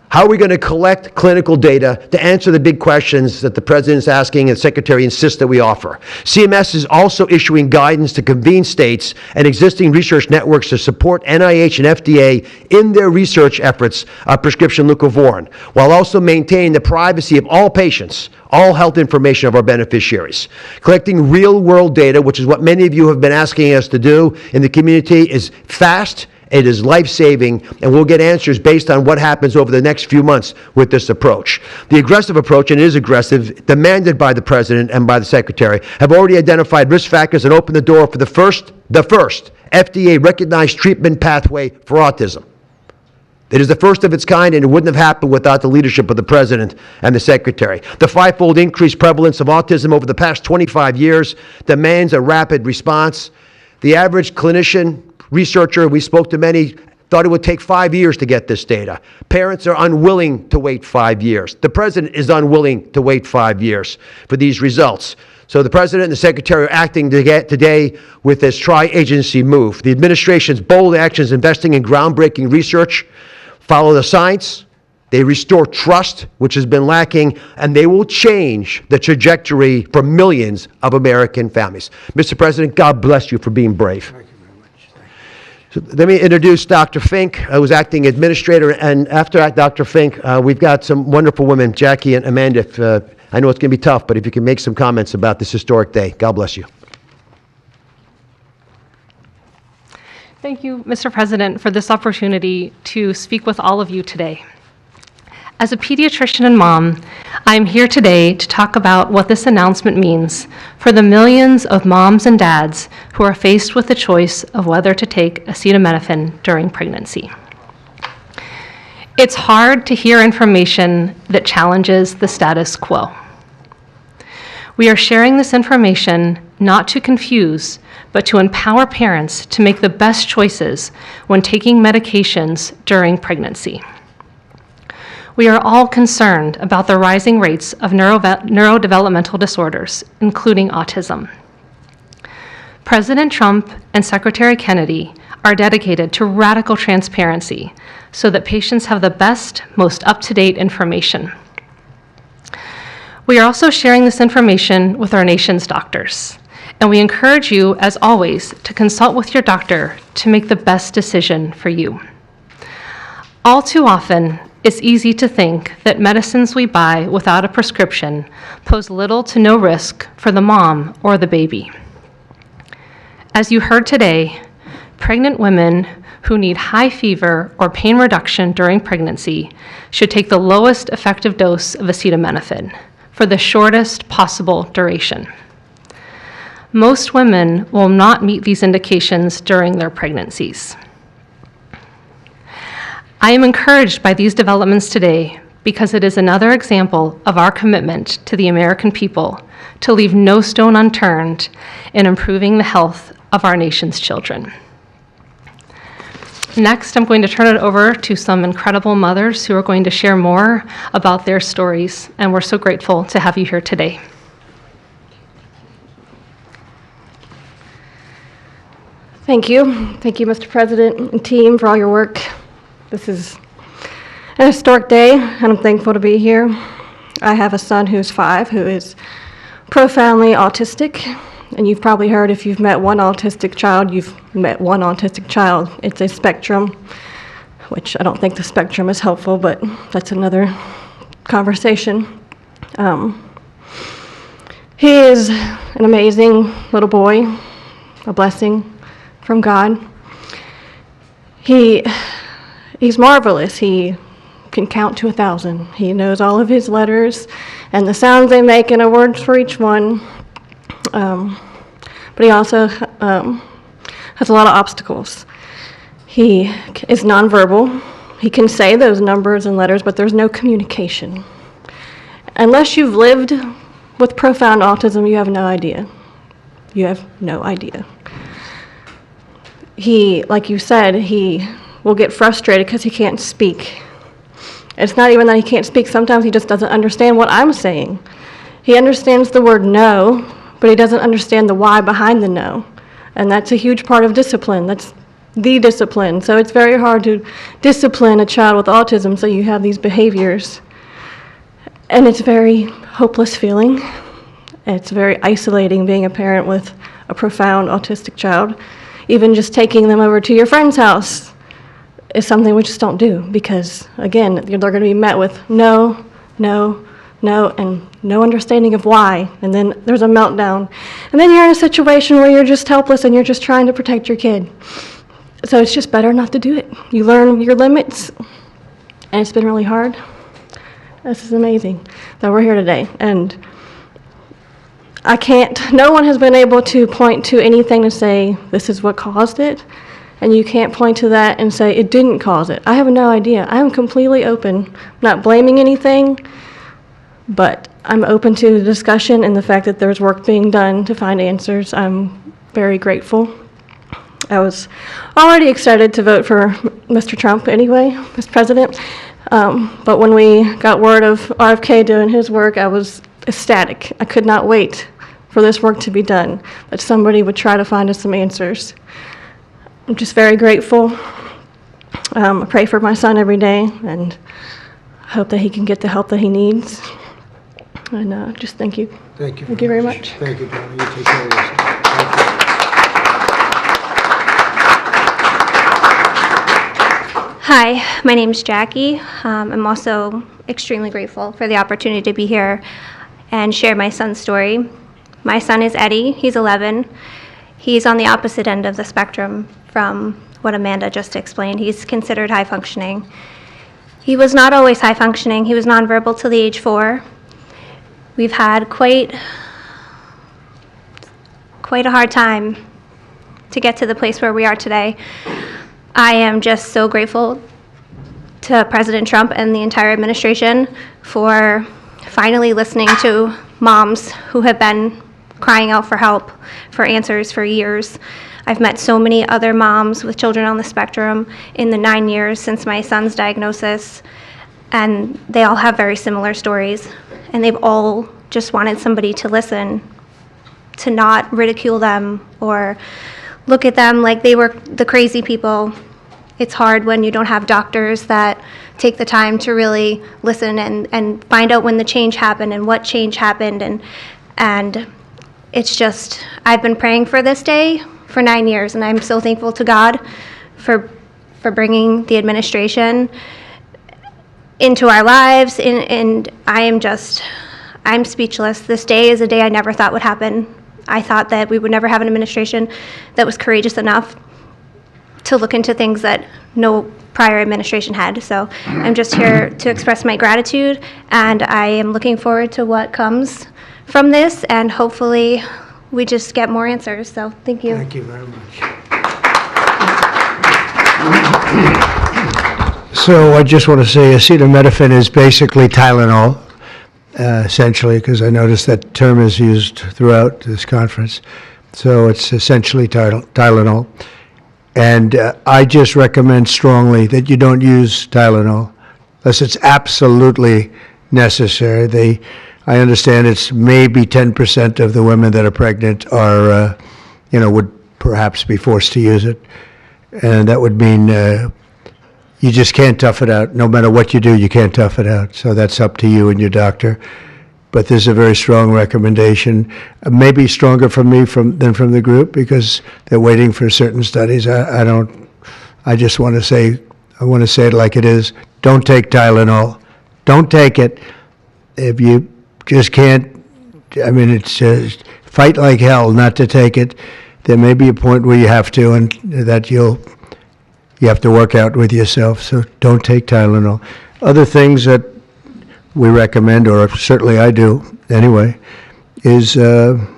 How are we going to collect clinical data to answer the big questions that the President's asking and the Secretary insists that we offer? CMS is also issuing guidance to convene states and existing research networks to support NIH and FDA in their research efforts of prescription leucovorin, while also maintaining the privacy of all patients, all health information of our beneficiaries. Collecting real-world data, which is what many of you have been asking us to do in the community, is fast. It is life-saving, and we'll get answers based on what happens over the next few months with this approach. The aggressive approach, and it is aggressive, demanded by the President and by the Secretary, have already identified risk factors and opened the door for the first FDA-recognized treatment pathway for autism. It is the first of its kind, and it wouldn't have happened without the leadership of the President and the Secretary. The fivefold increased prevalence of autism over the past 25 years demands a rapid response. The average clinician, researcher, we spoke to many, thought it would take 5 years to get this data. Parents are unwilling to wait 5 years. The President is unwilling to wait 5 years for these results. So the President and the Secretary are acting today with this tri-agency move. The administration's bold actions investing in groundbreaking research follow the science, They restore trust, which has been lacking, and they will change the trajectory for millions of American families. Mr. President, God bless you for being brave. Thank you very much. So let me introduce Dr. Fink, who's acting administrator, and after Dr. Fink, we've got some wonderful women, Jackie and Amanda. If, I know it's going to be tough, but if you can make some comments about this historic day. God bless you. Thank you, Mr. President, for this opportunity to speak with all of you today. As a pediatrician and mom, I am here today to talk about what this announcement means for the millions of moms and dads who are faced with the choice of whether to take acetaminophen during pregnancy. It's hard to hear information that challenges the status quo. We are sharing this information not to confuse, but to empower parents to make the best choices when taking medications during pregnancy. We are all concerned about the rising rates of neurodevelopmental disorders, including autism. President Trump and Secretary Kennedy are dedicated to radical transparency so that patients have the best, most up-to-date information. We are also sharing this information with our nation's doctors, and we encourage you, as always, to consult with your doctor to make the best decision for you. All too often, it's easy to think that medicines we buy without a prescription pose little to no risk for the mom or the baby. As you heard today, pregnant women who need high fever or pain reduction during pregnancy should take the lowest effective dose of acetaminophen for the shortest possible duration. Most women will not meet these indications during their pregnancies. I am encouraged by these developments today because it is another example of our commitment to the American people to leave no stone unturned in improving the health of our nation's children. Next, I'm going to turn it over to some incredible mothers who are going to share more about their stories, and we're so grateful to have you here today. Thank you. Thank you, Mr. President and team, for all your work. This is an historic day, and I'm thankful to be here. I have a son who's 5 who is profoundly autistic, and you've probably heard if you've met one autistic child, you've met one autistic child. It's a spectrum, which I don't think the spectrum is helpful, but that's another conversation. He is an amazing little boy, a blessing from God. He's marvelous. He can count to 1,000. He knows all of his letters and the sounds they make and a word for each one. But he also has a lot of obstacles. He is nonverbal. He can say those numbers and letters, but there's no communication. Unless you've lived with profound autism, you have no idea. You have no idea. He, like you said, he will get frustrated because he can't speak. It's not even that he can't speak. Sometimes he just doesn't understand what I'm saying. He understands the word no, but he doesn't understand the why behind the no. And that's a huge part of discipline. That's the discipline. So it's very hard to discipline a child with autism, so you have these behaviors. And it's a very hopeless feeling. It's very isolating being a parent with a profound autistic child. Even just taking them over to your friend's house is something we just don't do because, again, they're going to be met with no, no, no, and no understanding of why. And then there's a meltdown. And then you're in a situation where you're just helpless and you're just trying to protect your kid. So it's just better not to do it. You learn your limits, and it's been really hard. This is amazing that we're here today. And no one has been able to point to anything to say this is what caused it, and you can't point to that and say it didn't cause it. I have no idea. I am completely open. I'm not blaming anything, but I'm open to the discussion and the fact that there's work being done to find answers. I'm very grateful. I was already excited to vote for Mr. Trump anyway, Mr. President, but when we got word of RFK doing his work, I was ecstatic. I could not wait for this work to be done, that somebody would try to find us some answers. I'm just very grateful. I pray for my son every day, and hope that he can get the help that he needs. And just thank you. Thank you. Thank you very much. Thank you, Donna. You take care of yourself. Thank you. Hi, my name's Jackie. I'm also extremely grateful for the opportunity to be here and share my son's story. My son is Eddie. He's 11. He's on the opposite end of the spectrum from what Amanda just explained. He's considered high functioning. He was not always high functioning. He was nonverbal till the age 4. We've had quite a hard time to get to the place where we are today. I am just so grateful to President Trump and the entire administration for finally listening to moms who have been crying out for help, for answers for years. I've met so many other moms with children on the spectrum in the 9 years since my son's diagnosis, and they all have very similar stories. And they've all just wanted somebody to listen, to not ridicule them or look at them like they were the crazy people. It's hard when you don't have doctors that take the time to really listen and find out when the change happened and what change happened. And it's just, I've been praying for this day for 9 years, and I'm so thankful to God for bringing the administration into our lives. And I'm speechless. This day is a day I never thought would happen. I thought that we would never have an administration that was courageous enough to look into things that no prior administration had. So I'm just here to express my gratitude, and I am looking forward to what comes from this, and hopefully we just get more answers. So thank you. Thank you very much. So I just want to say acetaminophen is basically Tylenol, essentially, because I noticed that term is used throughout this conference. So it's essentially Tylenol. And I just recommend strongly that you don't use Tylenol unless it's absolutely necessary. I understand it's maybe 10% of the women that are pregnant are, would perhaps be forced to use it. And that would mean you just can't tough it out. No matter what you do, you can't tough it out. So that's up to you and your doctor. But there's a very strong recommendation, maybe stronger from me than from the group, because they're waiting for certain studies. I just want to say, I want to say it like it is. Don't take Tylenol. Don't take it. If you just can't, it's just fight like hell not to take it. There may be a point where you have to, and that you have to work out with yourself. So don't take Tylenol. Other things that we recommend, or certainly I do anyway, is, and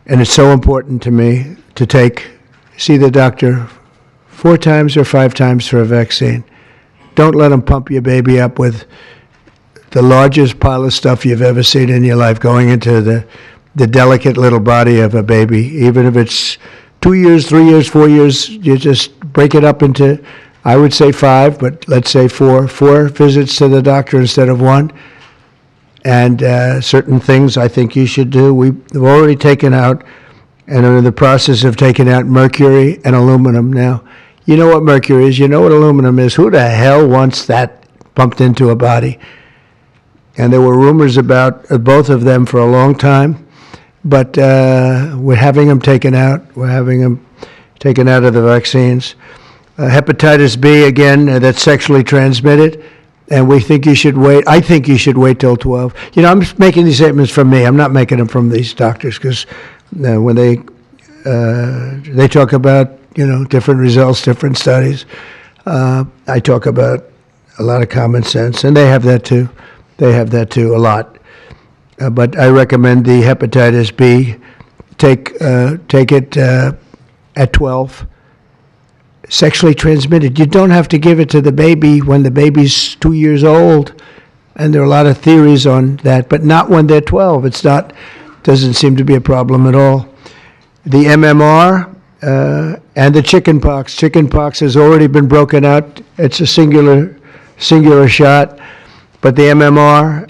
it's so important to me to see the doctor 4 times or 5 times for a vaccine. Don't let them pump your baby up with the largest pile of stuff you've ever seen in your life going into the delicate little body of a baby. Even if it's 2 years, 3 years, 4 years, you just break it up into, I would say 5, but let's say 4 visits to the doctor instead of 1. And certain things I think you should do. We've already taken out, and are in the process of taking out, mercury and aluminum now. You know what mercury is, you know what aluminum is. Who the hell wants that pumped into a body? And there were rumors about both of them for a long time, but we're having them taken out. We're having them taken out of the vaccines. Hepatitis B, again, that's sexually transmitted, and we think you should wait. I think you should wait till 12. I'm making these statements from me. I'm not making them from these doctors, because when they talk about, different results, different studies, I talk about a lot of common sense, and they have that too. They have that too, a lot. But I recommend the hepatitis B. Take it at 12. Sexually transmitted. You don't have to give it to the baby when the baby's 2 years old. And there are a lot of theories on that, but not when they're 12. Doesn't seem to be a problem at all. The MMR and the chickenpox. Chickenpox has already been broken out. It's a singular shot. But the MMR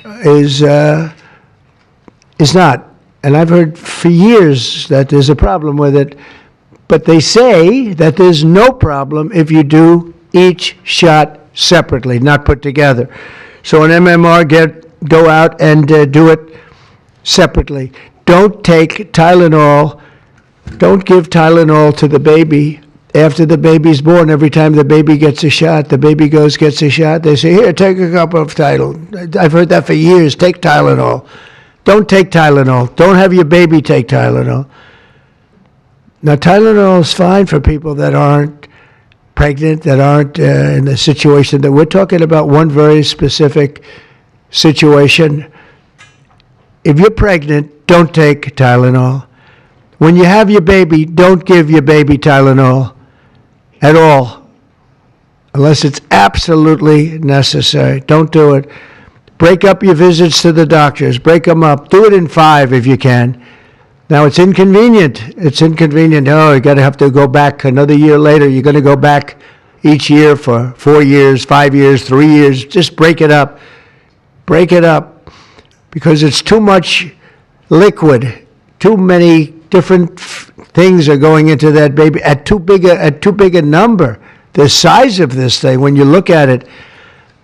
is not. And I've heard for years that there's a problem with it. But they say that there's no problem if you do each shot separately, not put together. So an MMR, go out and do it separately. Don't take Tylenol, don't give Tylenol to the baby after the baby's born. Every time the baby gets a shot, the baby gets a shot, they say, here, take a cup of Tylenol. I've heard that for years, take Tylenol. Don't take Tylenol. Don't have your baby take Tylenol. Now, Tylenol is fine for people that aren't pregnant, that aren't in the situation that we're talking about, one very specific situation. If you're pregnant, don't take Tylenol. When you have your baby, don't give your baby Tylenol at all, unless it's absolutely necessary. Don't do it. Break up your visits to the doctors. Break them up. Do it in 5 if you can. Now, it's inconvenient. It's inconvenient. Oh, you're going to have to go back another year later. You're going to go back each year for 4 years, 5 years, 3 years. Just break it up. Break it up. Because it's too much liquid. Too many different things are going into that baby at too big a number. The size of this thing, when you look at it,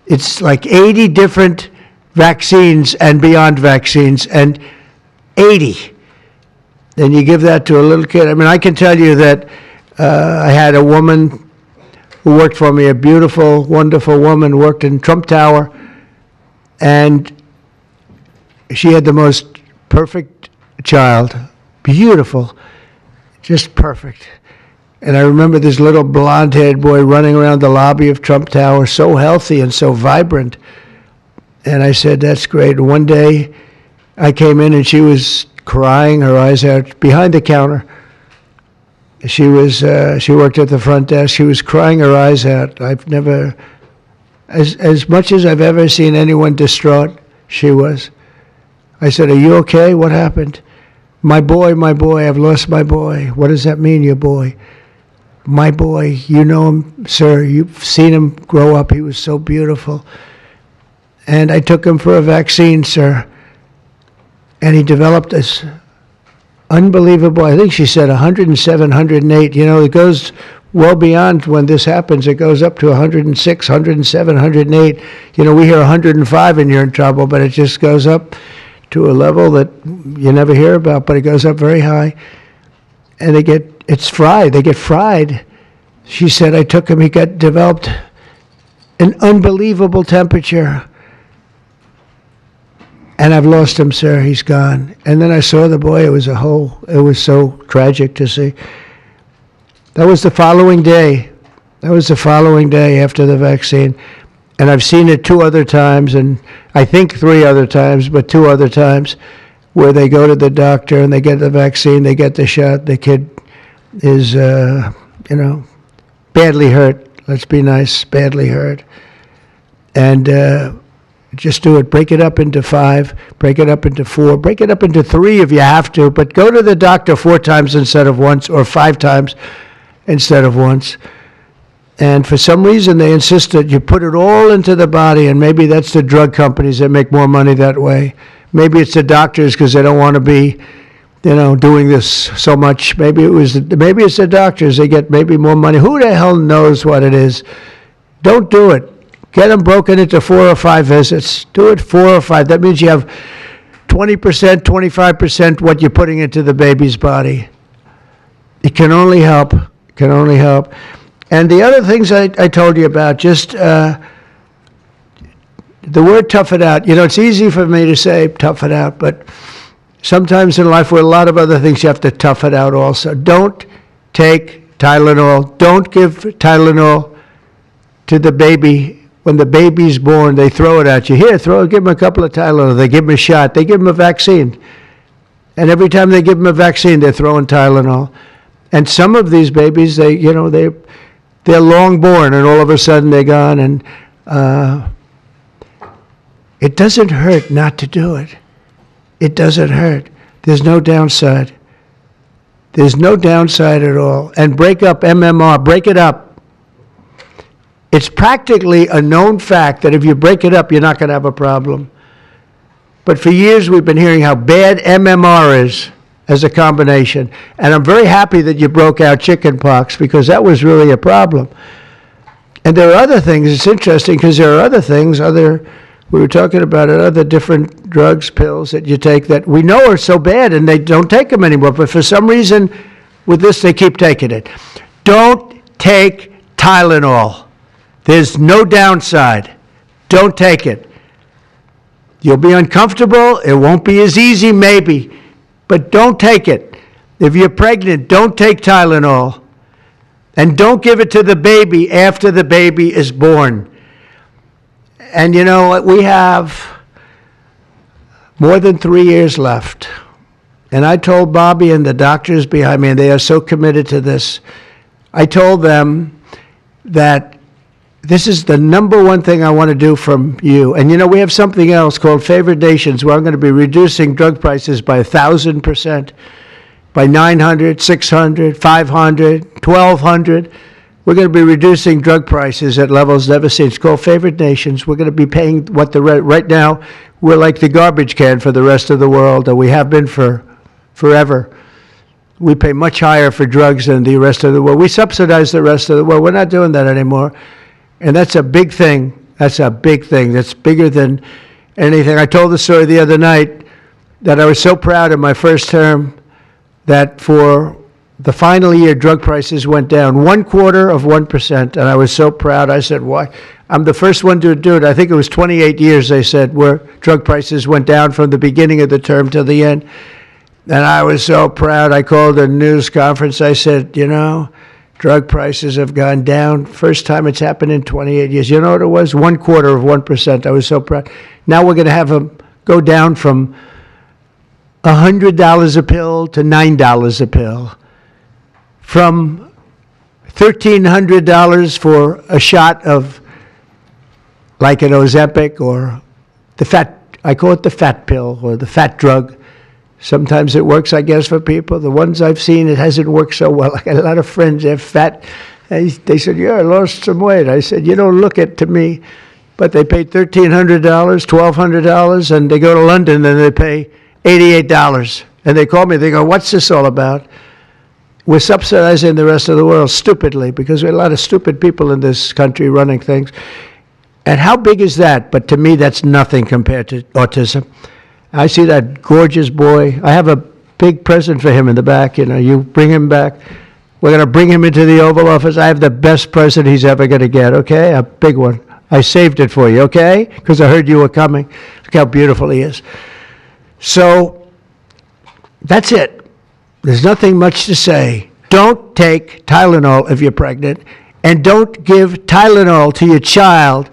it's like 80 different vaccines and beyond vaccines, and 80. Then you give that to a little kid. I mean, I can tell you that I had a woman who worked for me, a beautiful, wonderful woman, worked in Trump Tower, and she had the most perfect child. Beautiful, just perfect. And I remember this little blonde-haired boy running around the lobby of Trump Tower, so healthy and so vibrant. And I said, that's great. One day, I came in and she was crying, her eyes out, behind the counter. She worked at the front desk. She was crying her eyes out. I've never, as much as I've ever seen anyone distraught, she was. I said, are you okay? What happened? My boy, I've lost my boy. What does that mean, your boy? My boy, you know him, sir. You've seen him grow up. He was so beautiful. And I took him for a vaccine, sir. And he developed this unbelievable, I think she said 107, 108. You know, it goes well beyond when this happens. It goes up to 106, 107, 108. You know, we hear 105 and you're in trouble, but it just goes up to a level that you never hear about, but it goes up very high. And it's fried. They get fried. She said, I took him, he developed an unbelievable temperature. And I've lost him, sir. He's gone. And then I saw the boy. It was so tragic to see. That was the following day. After the vaccine. And I've seen it 2 other times, and I think 3 other times, but 2 other times, where they go to the doctor and they get the vaccine, they get the shot. The kid is, badly hurt. Let's be nice, badly hurt. And just do it. Break it up into 5, break it up into 4, break it up into 3 if you have to, but go to the doctor 4 times instead of once, or 5 times instead of once. And for some reason, they insist that you put it all into the body, and maybe that's the drug companies that make more money that way. Maybe it's the doctors because they don't want to be, doing this so much. Maybe it's the doctors. They get maybe more money. Who the hell knows what it is? Don't do it. Get them broken into 4 or 5 visits. Do it 4 or 5. That means you have 20%, 25% what you're putting into the baby's body. It can only help. It can only help. And the other things I told you about, just the word tough it out. It's easy for me to say tough it out, but sometimes in life with a lot of other things you have to tough it out also. Don't take Tylenol. Don't give Tylenol to the baby. When the baby's born, they throw it at you. Here, give him a couple of Tylenol. They give him a shot. They give him a vaccine. And every time they give him a vaccine, they're throwing Tylenol. And some of these babies, they're long born, and all of a sudden they're gone. And it doesn't hurt not to do it. It doesn't hurt. There's no downside. There's no downside at all. And break up MMR. Break it up. It's practically a known fact that if you break it up, you're not going to have a problem. But for years, we've been hearing how bad MMR is as a combination. And I'm very happy that you broke out chickenpox, because that was really a problem. And there are other things, it's interesting because there are other things, we were talking about it, other different drugs, pills that you take that we know are so bad and they don't take them anymore, but for some reason with this they keep taking it. Don't take Tylenol. There's no downside. Don't take it. You'll be uncomfortable. It won't be as easy, maybe, but don't take it. If you're pregnant, don't take Tylenol. And don't give it to the baby after the baby is born. And you know what? We have more than 3 years left. And I told Bobby and the doctors behind me, and they are so committed to this, I told them that this is the number one thing I want to do from you. And you know, we have something else called Favored Nations, where I'm going to be reducing drug prices by 1,000%. By 900, 600, 500, 1,200. We're going to be reducing drug prices at levels never seen. It's called Favored Nations. We're going to be paying what right now, we're like the garbage can for the rest of the world, and we have been for forever. We pay much higher for drugs than the rest of the world. We subsidize the rest of the world. We're not doing that anymore. And that's a big thing. That's a big thing. That's bigger than anything. I told the story the other night that I was so proud in my first term that for the final year, drug prices went down 0.25%, and I was so proud. I said, why? I'm the first one to do it. I think it was 28 years, they said, where drug prices went down from the beginning of the term to the end. And I was so proud. I called a news conference. I said, you know, drug prices have gone down. First time it's happened in 28 years. You know what it was? 0.25%. I was so proud. Now we're going to have them go down from $100 a pill to $9 a pill, from $1,300 for a shot of like an Ozempic or I call it the fat pill or the fat drug. Sometimes it works, I guess, for people. The ones I've seen, it hasn't worked so well. I got a lot of friends, they're fat. They said, yeah, I lost some weight. I said, you don't look it to me. But they paid $1,300, $1,200, and they go to London and they pay $88. And they call me, they go, what's this all about? We're subsidizing the rest of the world stupidly because we have a lot of stupid people in this country running things. And how big is that? But to me, that's nothing compared to autism. I see that gorgeous boy. I have a big present for him in the back. You know, you bring him back. We're going to bring him into the Oval Office. I have the best present he's ever going to get, okay? A big one. I saved it for you, okay? Because I heard you were coming. Look how beautiful he is. So that's it. There's nothing much to say. Don't take Tylenol if you're pregnant, and don't give Tylenol to your child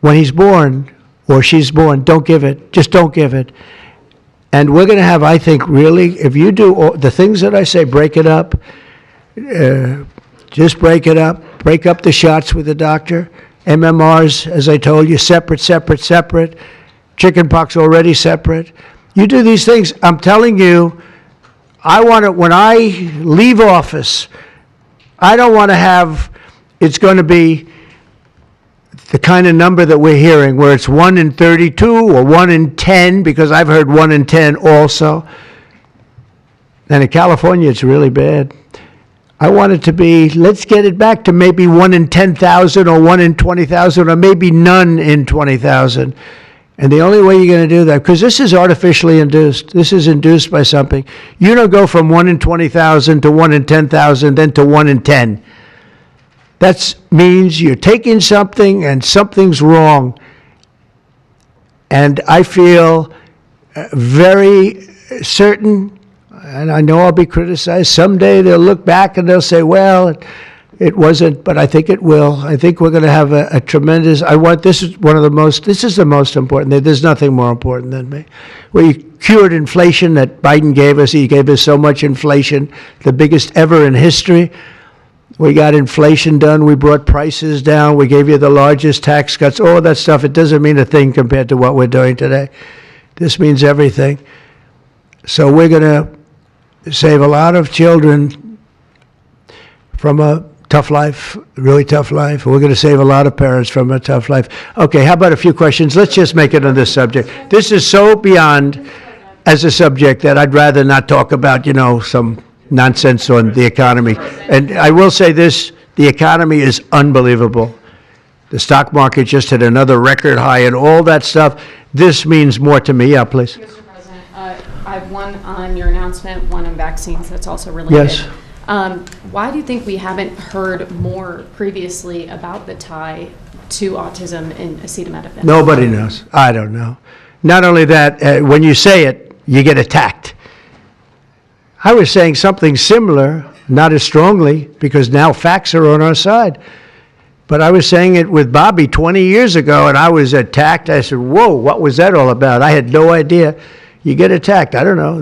when he's born or she's born. Don't give it. Just don't give it. And we're going to have, I think, really, if you do all the things that I say, break it up. Just break it up. Break up the shots with the doctor. MMRs, as I told you, separate. Chickenpox already separate. You do these things, I'm telling you, I want to, when I leave office, I don't want to have, it's going to be the kind of number that we're hearing, where it's 1 in 32 or 1 in 10, because I've heard 1 in 10 also. And in California, it's really bad. I want it to be, let's get it back to maybe 1 in 10,000 or 1 in 20,000 or maybe none in 20,000. And the only way you're going to do that, because this is artificially induced. This is induced by something. You don't go from 1 in 20,000 to 1 in 10,000, then to 1 in 10. That means you're taking something and something's wrong. And I feel very certain, and I know I'll be criticized. Someday they'll look back and they'll say, well, it wasn't, but I think it will. I think we're going to have a tremendous, this is the most important. There's nothing more important than me. We cured inflation that Biden gave us. He gave us so much inflation, the biggest ever in history. We got inflation done. We brought prices down. We gave you the largest tax cuts, all that stuff. It doesn't mean a thing compared to what we're doing today. This means everything. So we're going to save a lot of children from a tough life, really tough life. We're going to save a lot of parents from a tough life. Okay, how about a few questions? Let's just make it on this subject. This is so beyond as a subject that I'd rather not talk about, some nonsense on the economy. And I will say this, The economy is unbelievable. The stock market just hit another record high and all that stuff. This means more to me. Yeah, please. Mr. President, I have one on your announcement, one on vaccines that's also related. Yes. Why do you think we haven't heard more previously about the tie to autism in acetaminophen? Nobody knows. I don't know. Not only that, when you say it, you get attacked. I was saying something similar, not as strongly, because now facts are on our side. But I was saying it with Bobby 20 years ago, and I was attacked. I said, whoa, what was that all about? I had no idea. You get attacked. I don't know.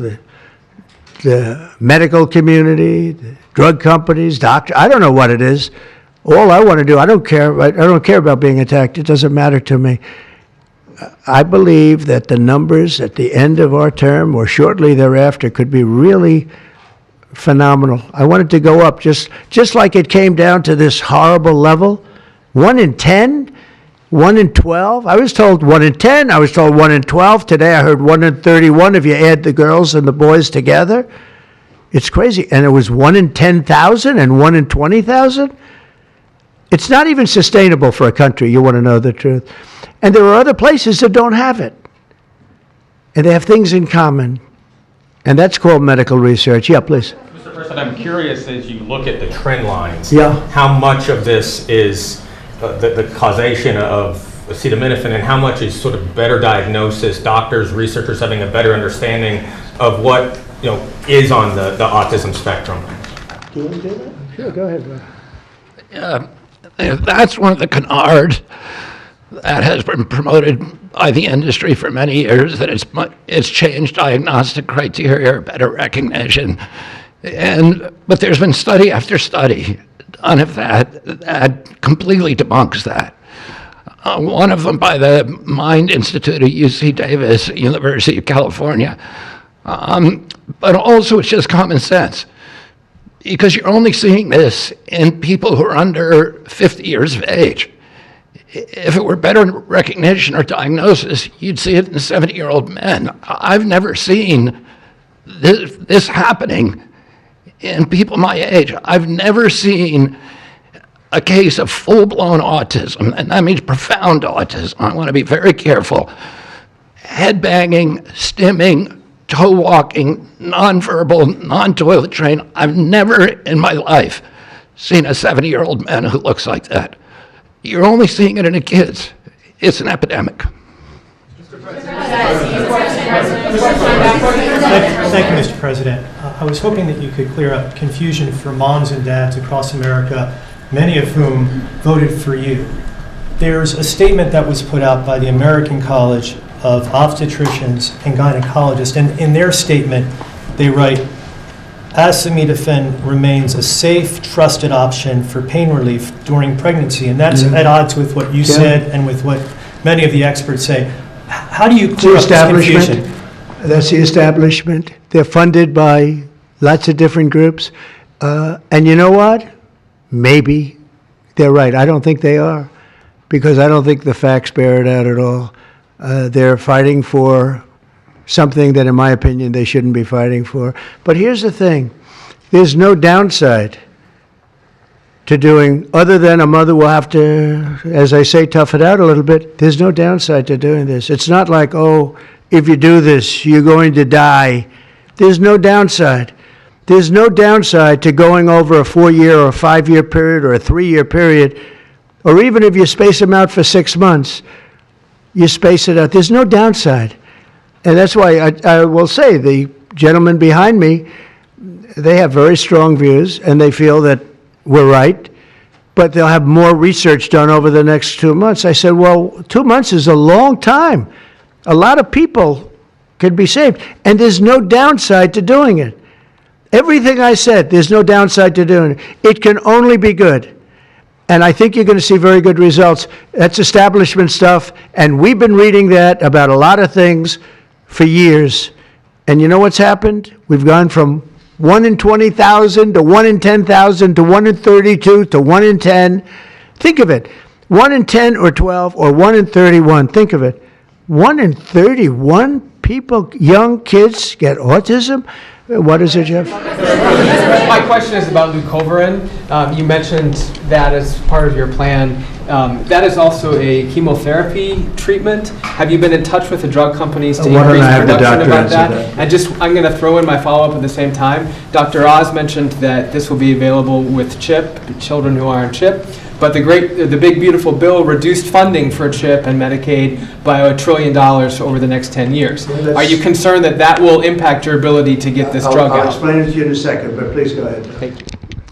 The medical community, the drug companies, doctors, I don't know what it is. All I want to do, I don't care. I don't care about being attacked. It doesn't matter to me. I believe that the numbers at the end of our term or shortly thereafter could be really phenomenal. I want it to go up just like it came down to this horrible level. 1 in 10, 1 in 12. I was told 1 in 10. I was told 1 in 12. Today I heard 1 in 31 if you add the girls and the boys together. It's crazy. And it was 1 in 10,000 and 1 in 20,000. It's not even sustainable for a country, you want to know the truth. And there are other places that don't have it. And they have things in common. And that's called medical research. Yeah, please. Mr. President, I'm curious as you look at the trend lines, Yeah. how much of this is the causation of acetaminophen and how much is sort of better diagnosis, doctors, researchers having a better understanding of what is on the autism spectrum? Do you want to do that? Sure, go ahead, Rob. That's one of the canards that has been promoted by the industry for many years, that it's changed diagnostic criteria, better recognition. But there's been study after study done of that completely debunks that. One of them by the Mind Institute at UC Davis, University of California. But also it's just common sense, because you're only seeing this in people who are under 50 years of age. If it were better recognition or diagnosis, you'd see it in 70-year-old men. I've never seen this happening in people my age. I've never seen a case of full-blown autism, and that means profound autism. I want to be very careful. Head banging, stimming, toe walking, nonverbal, non-toilet trained. I've never in my life seen a 70-year-old man who looks like that. You're only seeing it in the kids. It's an epidemic. Thank you, Mr. President. I was hoping that you could clear up confusion for moms and dads across America, many of whom voted for you. There's a statement that was put out by the American College of Obstetricians and Gynecologists, and in their statement, they write, acetaminophen remains a safe, trusted option for pain relief during pregnancy, and that's at odds with what you said and with what many of the experts say. How do you clear up this confusion? That's the establishment. They're funded by lots of different groups. And you know what? Maybe they're right. I don't think they are, because I don't think the facts bear it out at all. They're fighting for something that, in my opinion, they shouldn't be fighting for. But here's the thing. There's no downside to doing, other than a mother will have to, as I say, tough it out a little bit. There's no downside to doing this. It's not like, oh, if you do this, you're going to die. There's no downside. There's no downside to going over a 4-year or a 5-year period or a 3-year period, or even if you space them out for 6 months, you space it out. There's no downside. And that's why I will say the gentlemen behind me, they have very strong views, and they feel that we're right, but they'll have more research done over the next 2 months. I said, well, 2 months is a long time. A lot of people could be saved, and there's no downside to doing it. Everything I said, there's no downside to doing it. It can only be good. And I think you're going to see very good results. That's establishment stuff, and we've been reading that about a lot of things for years. And you know what's happened? We've gone from 1 in 20,000 to 1 in 10,000 to 1 in 32 to 1 in 10. Think of it. 1 in 10 or 12 or 1 in 31. Think of it. 1 in 31 people, young kids, get autism. What is it, Jeff? My question is about leucovorin. You mentioned that as part of your plan. That is also a chemotherapy treatment. Have you been in touch with the drug companies to Why don't increase I have the production doctor about answer that? that? And just, I'm going to throw in my follow-up at the same time. Dr. Oz mentioned that this will be available with CHIP, children who are on CHIP. But the big beautiful bill reduced funding for CHIP and Medicaid by $1 trillion over the next 10 years. Are you concerned that that will impact your ability to get this drug I'll out? explain it to you in a second, but please go ahead. Thank you.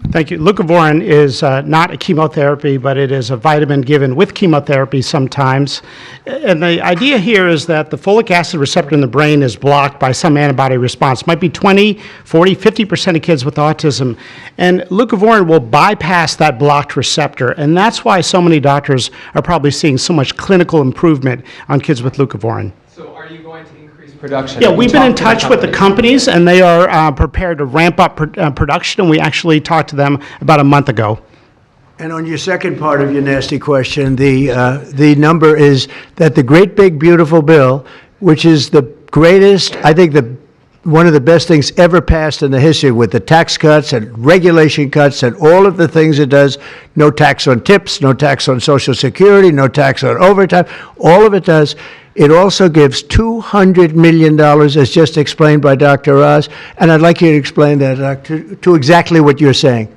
Thank you. Leucovorin is not a chemotherapy, but it is a vitamin given with chemotherapy sometimes. And the idea here is that the folic acid receptor in the brain is blocked by some antibody response. It might be 20, 40, 50% of kids with autism. And leucovorin will bypass that blocked receptor. And that's why so many doctors are probably seeing so much clinical improvement on kids with leucovorin. So are you going to increase production? Yeah, Have you we've been in talked to touch with the companies, and they are prepared to ramp up production, and we actually talked to them about a month ago. And on your second part of your nasty question, the number is that the great big beautiful bill, which is the greatest, I think one of the best things ever passed in the history, with the tax cuts and regulation cuts and all of the things it does, no tax on tips, no tax on Social Security, no tax on overtime, all of it does. It also gives $200 million, as just explained by Dr. Oz, and I'd like you to explain that, to exactly what you're saying.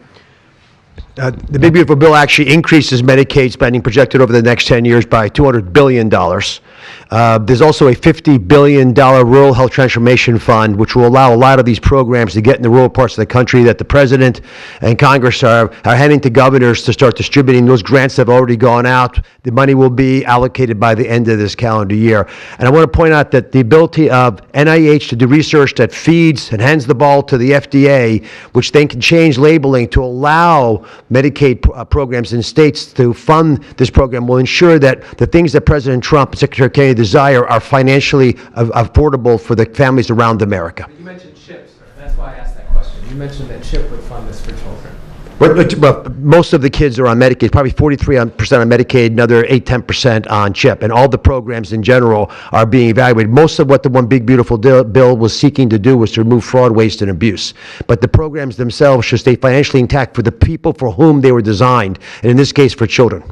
The Big Beautiful Bill actually increases Medicaid spending projected over the next 10 years by $200 billion. There's also a $50 billion Rural Health Transformation Fund, which will allow a lot of these programs to get in the rural parts of the country that the President and Congress are handing to governors to start distributing. Those grants have already gone out. The money will be allocated by the end of this calendar year. And I want to point out that the ability of NIH to do research that feeds and hands the ball to the FDA, which then can change labeling to allow Medicaid programs in states to fund this program, will ensure that the things that President Trump and Secretary Kennedy desire are financially affordable for the families around America. You mentioned CHIP, sir. That's why I asked that question. You mentioned that CHIP would fund this for children. Well, most of the kids are on Medicaid, probably 43% on Medicaid, another 8-10% on CHIP, and all the programs in general are being evaluated. Most of what the One Big Beautiful Bill was seeking to do was to remove fraud, waste, and abuse. But the programs themselves should stay financially intact for the people for whom they were designed, and in this case, for children.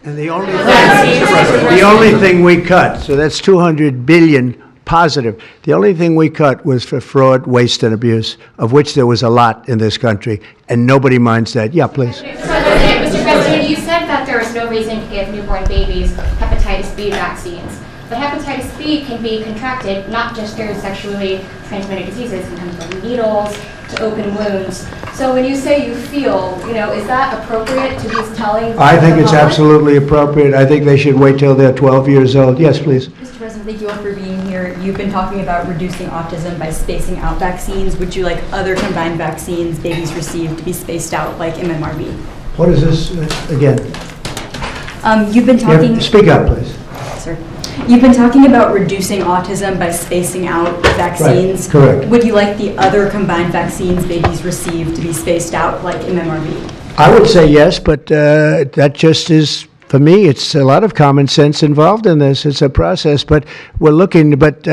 And the only thing we cut, so that's $200 billion positive. The only thing we cut was for fraud, waste, and abuse, of which there was a lot in this country, and nobody minds that. Yeah, please. Mr. President, you said that there is no reason to give newborn babies hepatitis B vaccines. But hepatitis B can be contracted not just through sexually transmitted diseases, it can come from needles to open wounds. So when you say you feel, is that appropriate to be telling? I think it's absolutely appropriate. I think they should wait till they're 12 years old. Yes, please. Mr. President, thank you all for being here. You've been talking about reducing autism by spacing out vaccines. Would you like other combined vaccines babies receive to be spaced out like MMRV? What is this again? You've been talking... Speak up, please. Sir. You've been talking about reducing autism by spacing out vaccines. Right, correct. Would you like the other combined vaccines babies receive to be spaced out like MMRV? I would say yes, but that just is, for me, it's a lot of common sense involved in this. It's a process, but we're looking, but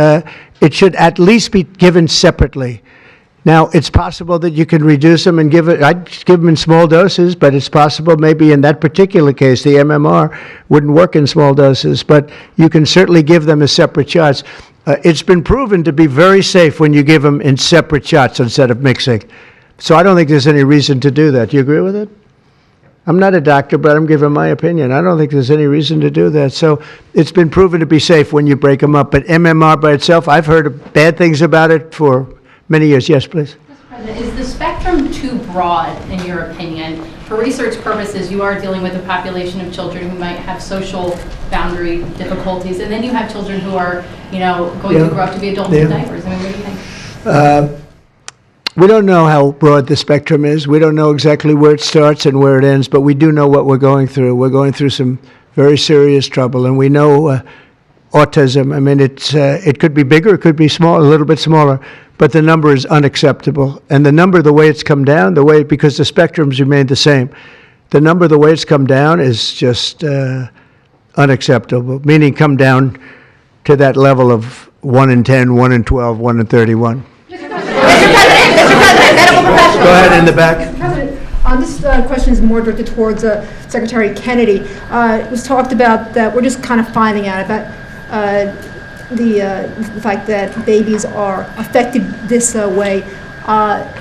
it should at least be given separately. Now, it's possible that you can reduce them and I'd give them in small doses, but it's possible maybe in that particular case, the MMR wouldn't work in small doses, but you can certainly give them as separate shots. It's been proven to be very safe when you give them in separate shots instead of mixing. So I don't think there's any reason to do that. Do you agree with it? I'm not a doctor, but I'm giving my opinion. I don't think there's any reason to do that. So it's been proven to be safe when you break them up. But MMR by itself, I've heard bad things about it for many years. Yes, please. Mr. President, is the spectrum too broad, in your opinion? For research purposes, you are dealing with a population of children who might have social boundary difficulties, and then you have children who are, going to grow up to be adults in diapers. I mean, what do you think? We don't know how broad the spectrum is. We don't know exactly where it starts and where it ends, but we do know what we're going through. We're going through some very serious trouble, and we know autism. I mean, it could be bigger, it could be small, a little bit smaller, but the number is unacceptable. And the number, the way it's come down, because the spectrums remain the same, the number, the way it's come down is just unacceptable, meaning come down to that level of 1 in 10, 1 in 12, 1 in 31. medical professionals. Go ahead in the back. President, this question is more directed towards Secretary Kennedy. It was talked about that we're just kind of finding out about the fact that babies are affected this way.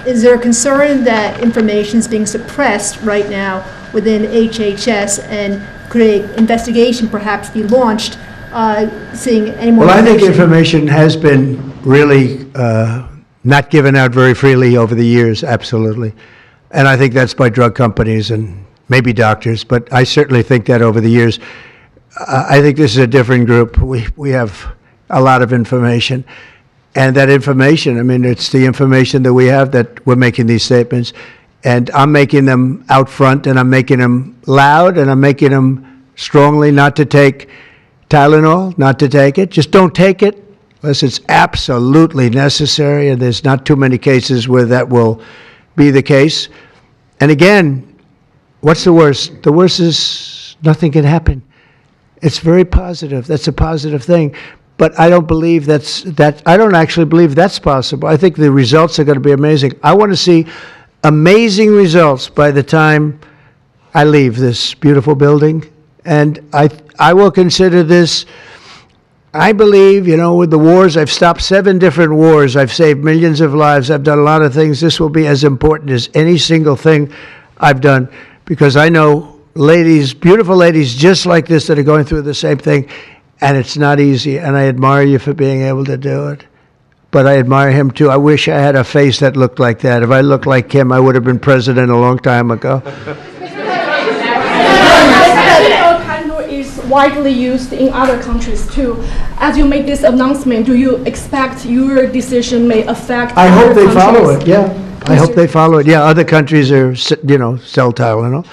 Is there a concern that information is being suppressed right now within HHS, and could an investigation perhaps be launched seeing any more Well, I think information? information has been really not given out very freely over the years, absolutely. And I think that's by drug companies and maybe doctors, but I certainly think that over the years. I think this is a different group. We have a lot of information. And that information, I mean, it's the information that we have that we're making these statements. And I'm making them out front, and I'm making them loud, and I'm making them strongly not to take Tylenol, not to take it. Just don't take it unless it's absolutely necessary, and there's not too many cases where that will be the case. And again, what's the worst? The worst is nothing can happen. It's very positive. That's a positive thing. But I don't believe I don't actually believe that's possible. I think the results are going to be amazing. I want to see amazing results by the time I leave this beautiful building. And I will consider this, I believe, with the wars, I've stopped 7 different wars. I've saved millions of lives. I've done a lot of things. This will be as important as any single thing I've done, because I know ladies, beautiful ladies just like this that are going through the same thing, and it's not easy, and I admire you for being able to do it. But I admire him too. I wish I had a face that looked like that. If I looked like him, I would have been president a long time ago. Is widely used in other countries too. As you make this announcement, do you expect your decision may affect I hope other they follow countries? it, yeah. I hope they follow it. Yeah, other countries are, sell Tylenol.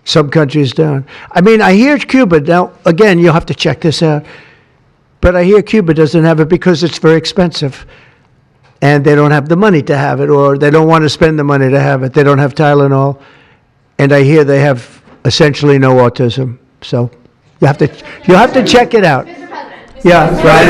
Some countries don't. I mean, I hear Cuba, now, again, you'll have to check this out, but I hear Cuba doesn't have it because it's very expensive, and they don't have the money to have it, or they don't want to spend the money to have it. They don't have Tylenol, and I hear they have essentially no autism. So you have to check it out. Yeah, right.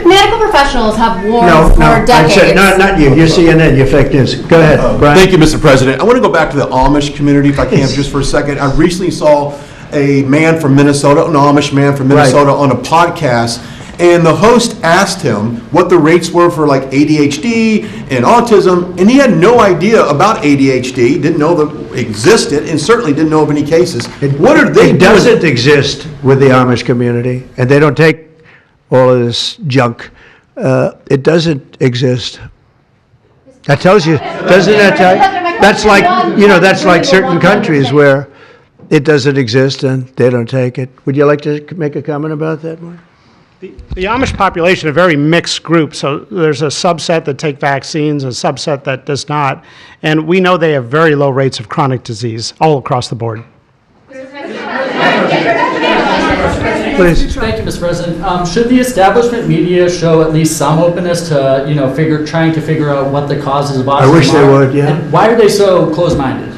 Medical professionals have warned No, for decades. not you. You're CNN. You're fake news. Go ahead, Brian. Thank you, Mr. President. I want to go back to the Amish community, if I can, just for a second. I recently saw a man from Minnesota, an Amish man from Minnesota, on a podcast, and the host asked him what the rates were for like ADHD and autism, and he had no idea about ADHD, didn't know that it existed, and certainly didn't know of any cases. What are they doing? It doesn't exist with the Amish community, and they don't take all of this junk. It doesn't exist. That tells you, doesn't that tell you? That's like, that's like certain countries where it doesn't exist and they don't take it. Would you like to make a comment about that, Mark? The Amish population, a very mixed group, so there's a subset that take vaccines, a subset that does not, and we know they have very low rates of chronic disease all across the board. Please. Thank you, Mr. President. Should the establishment media show at least some openness to, trying to figure out what the causes of autism are? I wish they would, yeah. And why are they so closed-minded?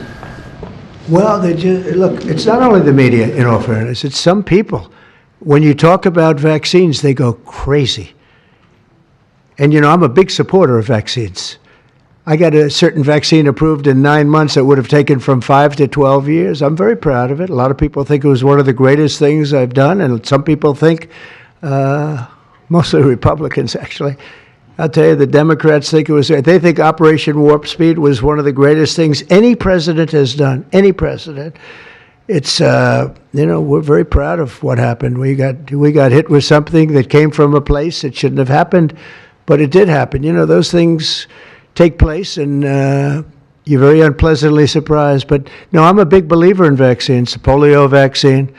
Well, look, it's not only the media, in all fairness, it's some people. When you talk about vaccines, they go crazy. And, I'm a big supporter of vaccines. I got a certain vaccine approved in 9 months that would have taken from 5 to 12 years. I'm very proud of it. A lot of people think it was one of the greatest things I've done, and some people think, mostly Republicans, actually. I'll tell you, the Democrats think they think Operation Warp Speed was one of the greatest things any president has done, any president. It's, we're very proud of what happened. We got hit with something that came from a place that shouldn't have happened, but it did happen. Those things take place, and you're very unpleasantly surprised. But no, I'm a big believer in vaccines. The polio vaccine,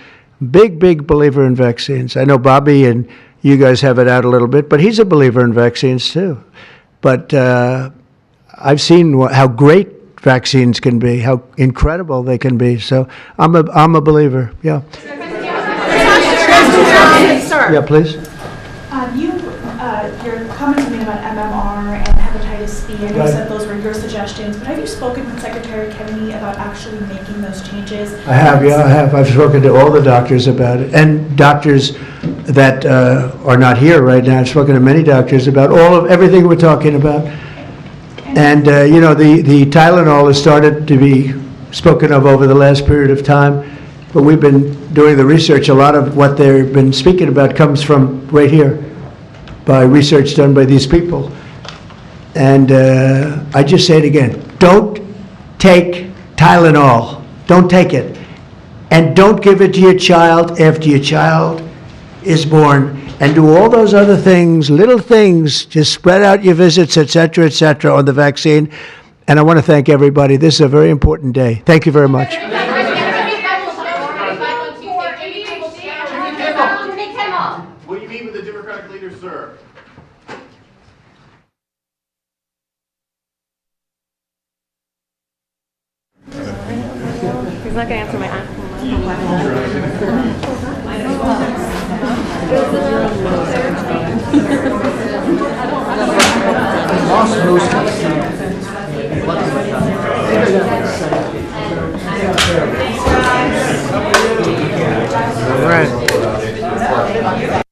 big believer in vaccines. I know Bobby and you guys have it out a little bit, but he's a believer in vaccines too. But I've seen how great vaccines can be, how incredible they can be. So I'm a believer. Yeah. Sir. Yeah, please. Your comments made about MMR and hepatitis B, I know you said those were your suggestions, but have you spoken with Secretary Kennedy about actually making those changes? I have, yeah, I have. I've spoken to all the doctors about it, and doctors that are not here right now. I've spoken to many doctors about everything we're talking about. And, you know, the Tylenol has started to be spoken of over the last period of time, but we've been doing the research. A lot of what they've been speaking about comes from right here, by research done by these people. And I just say it again, don't take Tylenol. Don't take it. And don't give it to your child after your child is born. And do all those other things, little things, just spread out your visits, et cetera, on the vaccine. And I want to thank everybody. This is a very important day. Thank you very much. What do you mean with the Democratic leader, sir? He's not going to answer my All right.